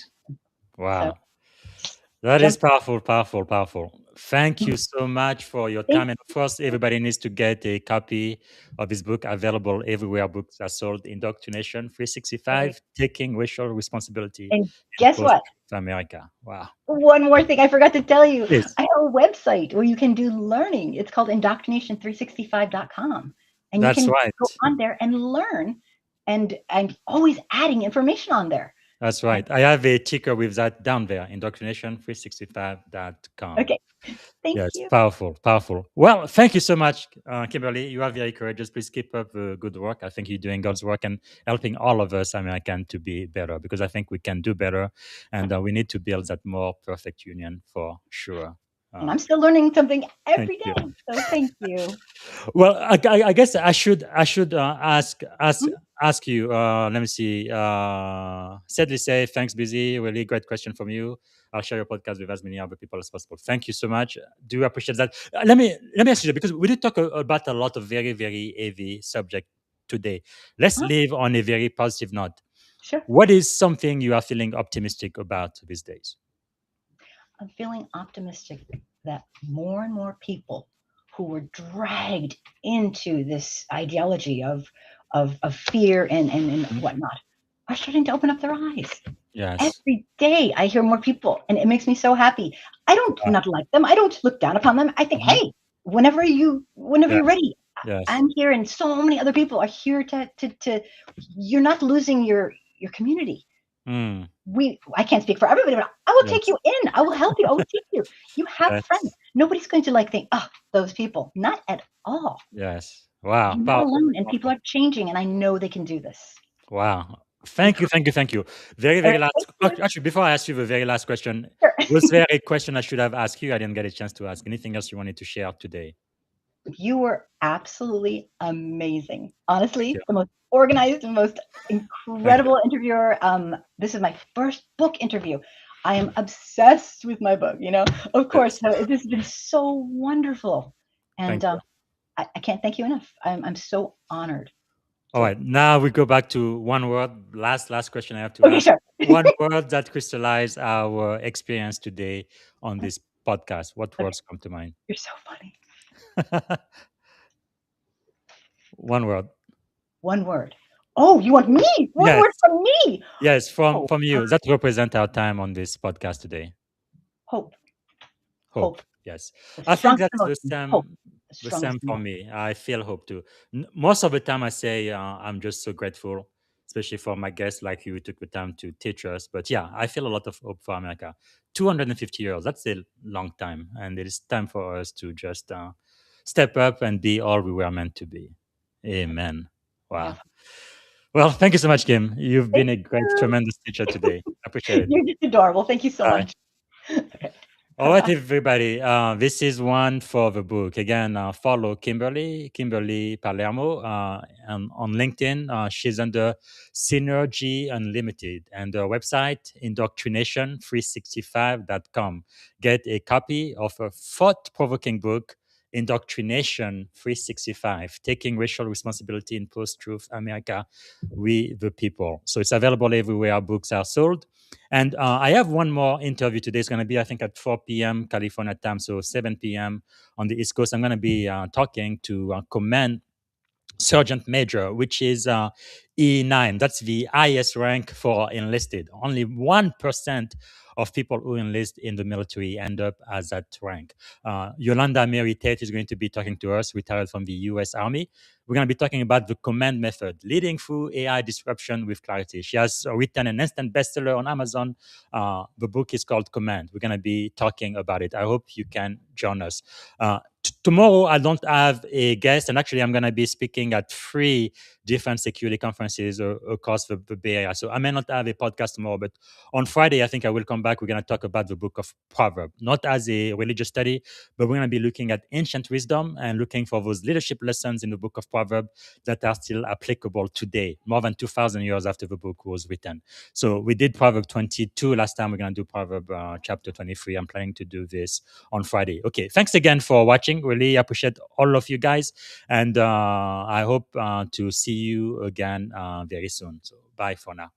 Wow. So, that is powerful, powerful, powerful. Thank you so much for your time. And of course, everybody needs to get a copy of this book, available everywhere books are sold. Indoctrination 365, Taking Racial Responsibility and in guess what? Post-America. Wow. One more thing I forgot to tell you. Yes. I have a website where you can do learning. It's called indoctrination365.com. And That's you can right. go on there and learn. And I'm always adding information on there. That's right. I have a ticker with that down there, indoctrination365.com. Okay. Thank Yes, you. powerful, powerful. Well, thank you so much, Kimberly. You are very courageous. Please keep up the good work. I think you're doing God's work and helping all of us Americans to be better, because I think we can do better, and we need to build that more perfect union for sure. And I'm still learning something every thank day. you. So thank you. Well, I guess I should ask you. Let me see. Sadly, say thanks, busy. Really great question from you. I'll share your podcast with as many other people as possible. Thank you so much. Do appreciate that. Let me ask you that, because we did talk about a lot of very, very heavy subject today. Let's leave on a very positive note. Sure. What is something you are feeling optimistic about these days? I'm feeling optimistic that more and more people who were dragged into this ideology of fear and whatnot are starting to open up their eyes. Yes. Every day I hear more people, and it makes me so happy. I don't not like them. I don't look down upon them. I think, hey, whenever you're ready, I'm here, and so many other people are here to you're not losing your community. I can't speak for everybody, but I will take you in. I will help you. I will teach you. You have friends. Nobody's going to think, oh, those people. Not at all. Yes. Wow. You're not alone, and people are changing, and I know they can do this. Wow. Thank you. Very, very last. Actually, before I ask you the very last question, was there a question I should have asked you? I didn't get a chance to ask. Anything else you wanted to share today? You were absolutely amazing. Honestly, the most organized and most incredible interviewer. This is my first book interview. I am obsessed with my book, of course. So this has been so wonderful. And I can't thank you enough. I'm so honored. All right. Now we go back to one word. Last question I have to ask. Sure. One word that crystallized our experience today on this podcast. What words come to mind? You're so funny. One word. One word. Oh, you want me? One word from me? Yes, from you. That represents our time on this podcast today. Hope. Yes. I think that's the same for me. I feel hope too. Most of the time I say I'm just so grateful, especially for my guests like you who took the time to teach us. But yeah, I feel a lot of hope for America. 250 years, that's a long time. And it is time for us to just step up and be all we were meant to be. Amen. Wow. Yeah. Well, thank you so much, Kim. You've been a great, tremendous teacher today. I appreciate it. You're just adorable. Thank you so much. Okay. All right, everybody. This is one for the book. Again, follow Kimberly Palermo on LinkedIn. She's under Synergy Unlimited, and her website, indoctrination365.com. Get a copy of her thought-provoking book, Indoctrination 365, Taking Racial Responsibility in Post-Truth America, We the People. So it's available everywhere books are sold. And I have one more interview today. It's going to be, I think, at 4 p.m. California time, so 7 p.m. on the East Coast. I'm going to be talking to Komen sergeant major, which is E9. That's the highest rank for enlisted. Only 1% of people who enlist in the military end up as that rank. Yolanda Mary Tate is going to be talking to us, retired from the U.S. Army. We're going to be talking about the command method, leading through AI disruption with clarity. She has written an instant bestseller on Amazon. The book is called Command. We're going to be talking about it. I hope you can join us. Tomorrow, I don't have a guest, and actually, I'm going to be speaking at 3 different security conferences across the Bay Area. So I may not have a podcast tomorrow, but on Friday, I think I will come back. We're going to talk about the book of Proverbs, not as a religious study, but we're going to be looking at ancient wisdom and looking for those leadership lessons in the book of Proverbs that are still applicable today, more than 2,000 years after the book was written. So we did Proverbs 22 last time. We're going to do Proverbs chapter 23. I'm planning to do this on Friday. Okay, thanks again for watching. Really appreciate all of you guys. And I hope to see you again very soon. So bye for now.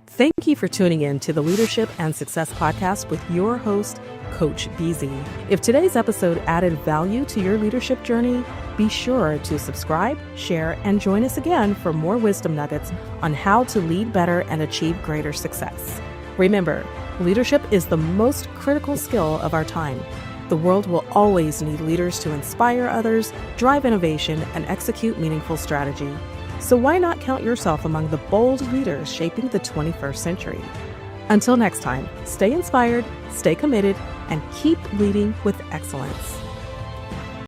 Thank you for tuning in to the Leadership and Success Podcast with your host, Coach BZ. If today's episode added value to your leadership journey, be sure to subscribe, share, and join us again for more wisdom nuggets on how to lead better and achieve greater success. Remember, leadership is the most critical skill of our time. The world will always need leaders to inspire others, drive innovation, and execute meaningful strategy. So why not count yourself among the bold leaders shaping the 21st century? Until next time, stay inspired, stay committed, and keep leading with excellence.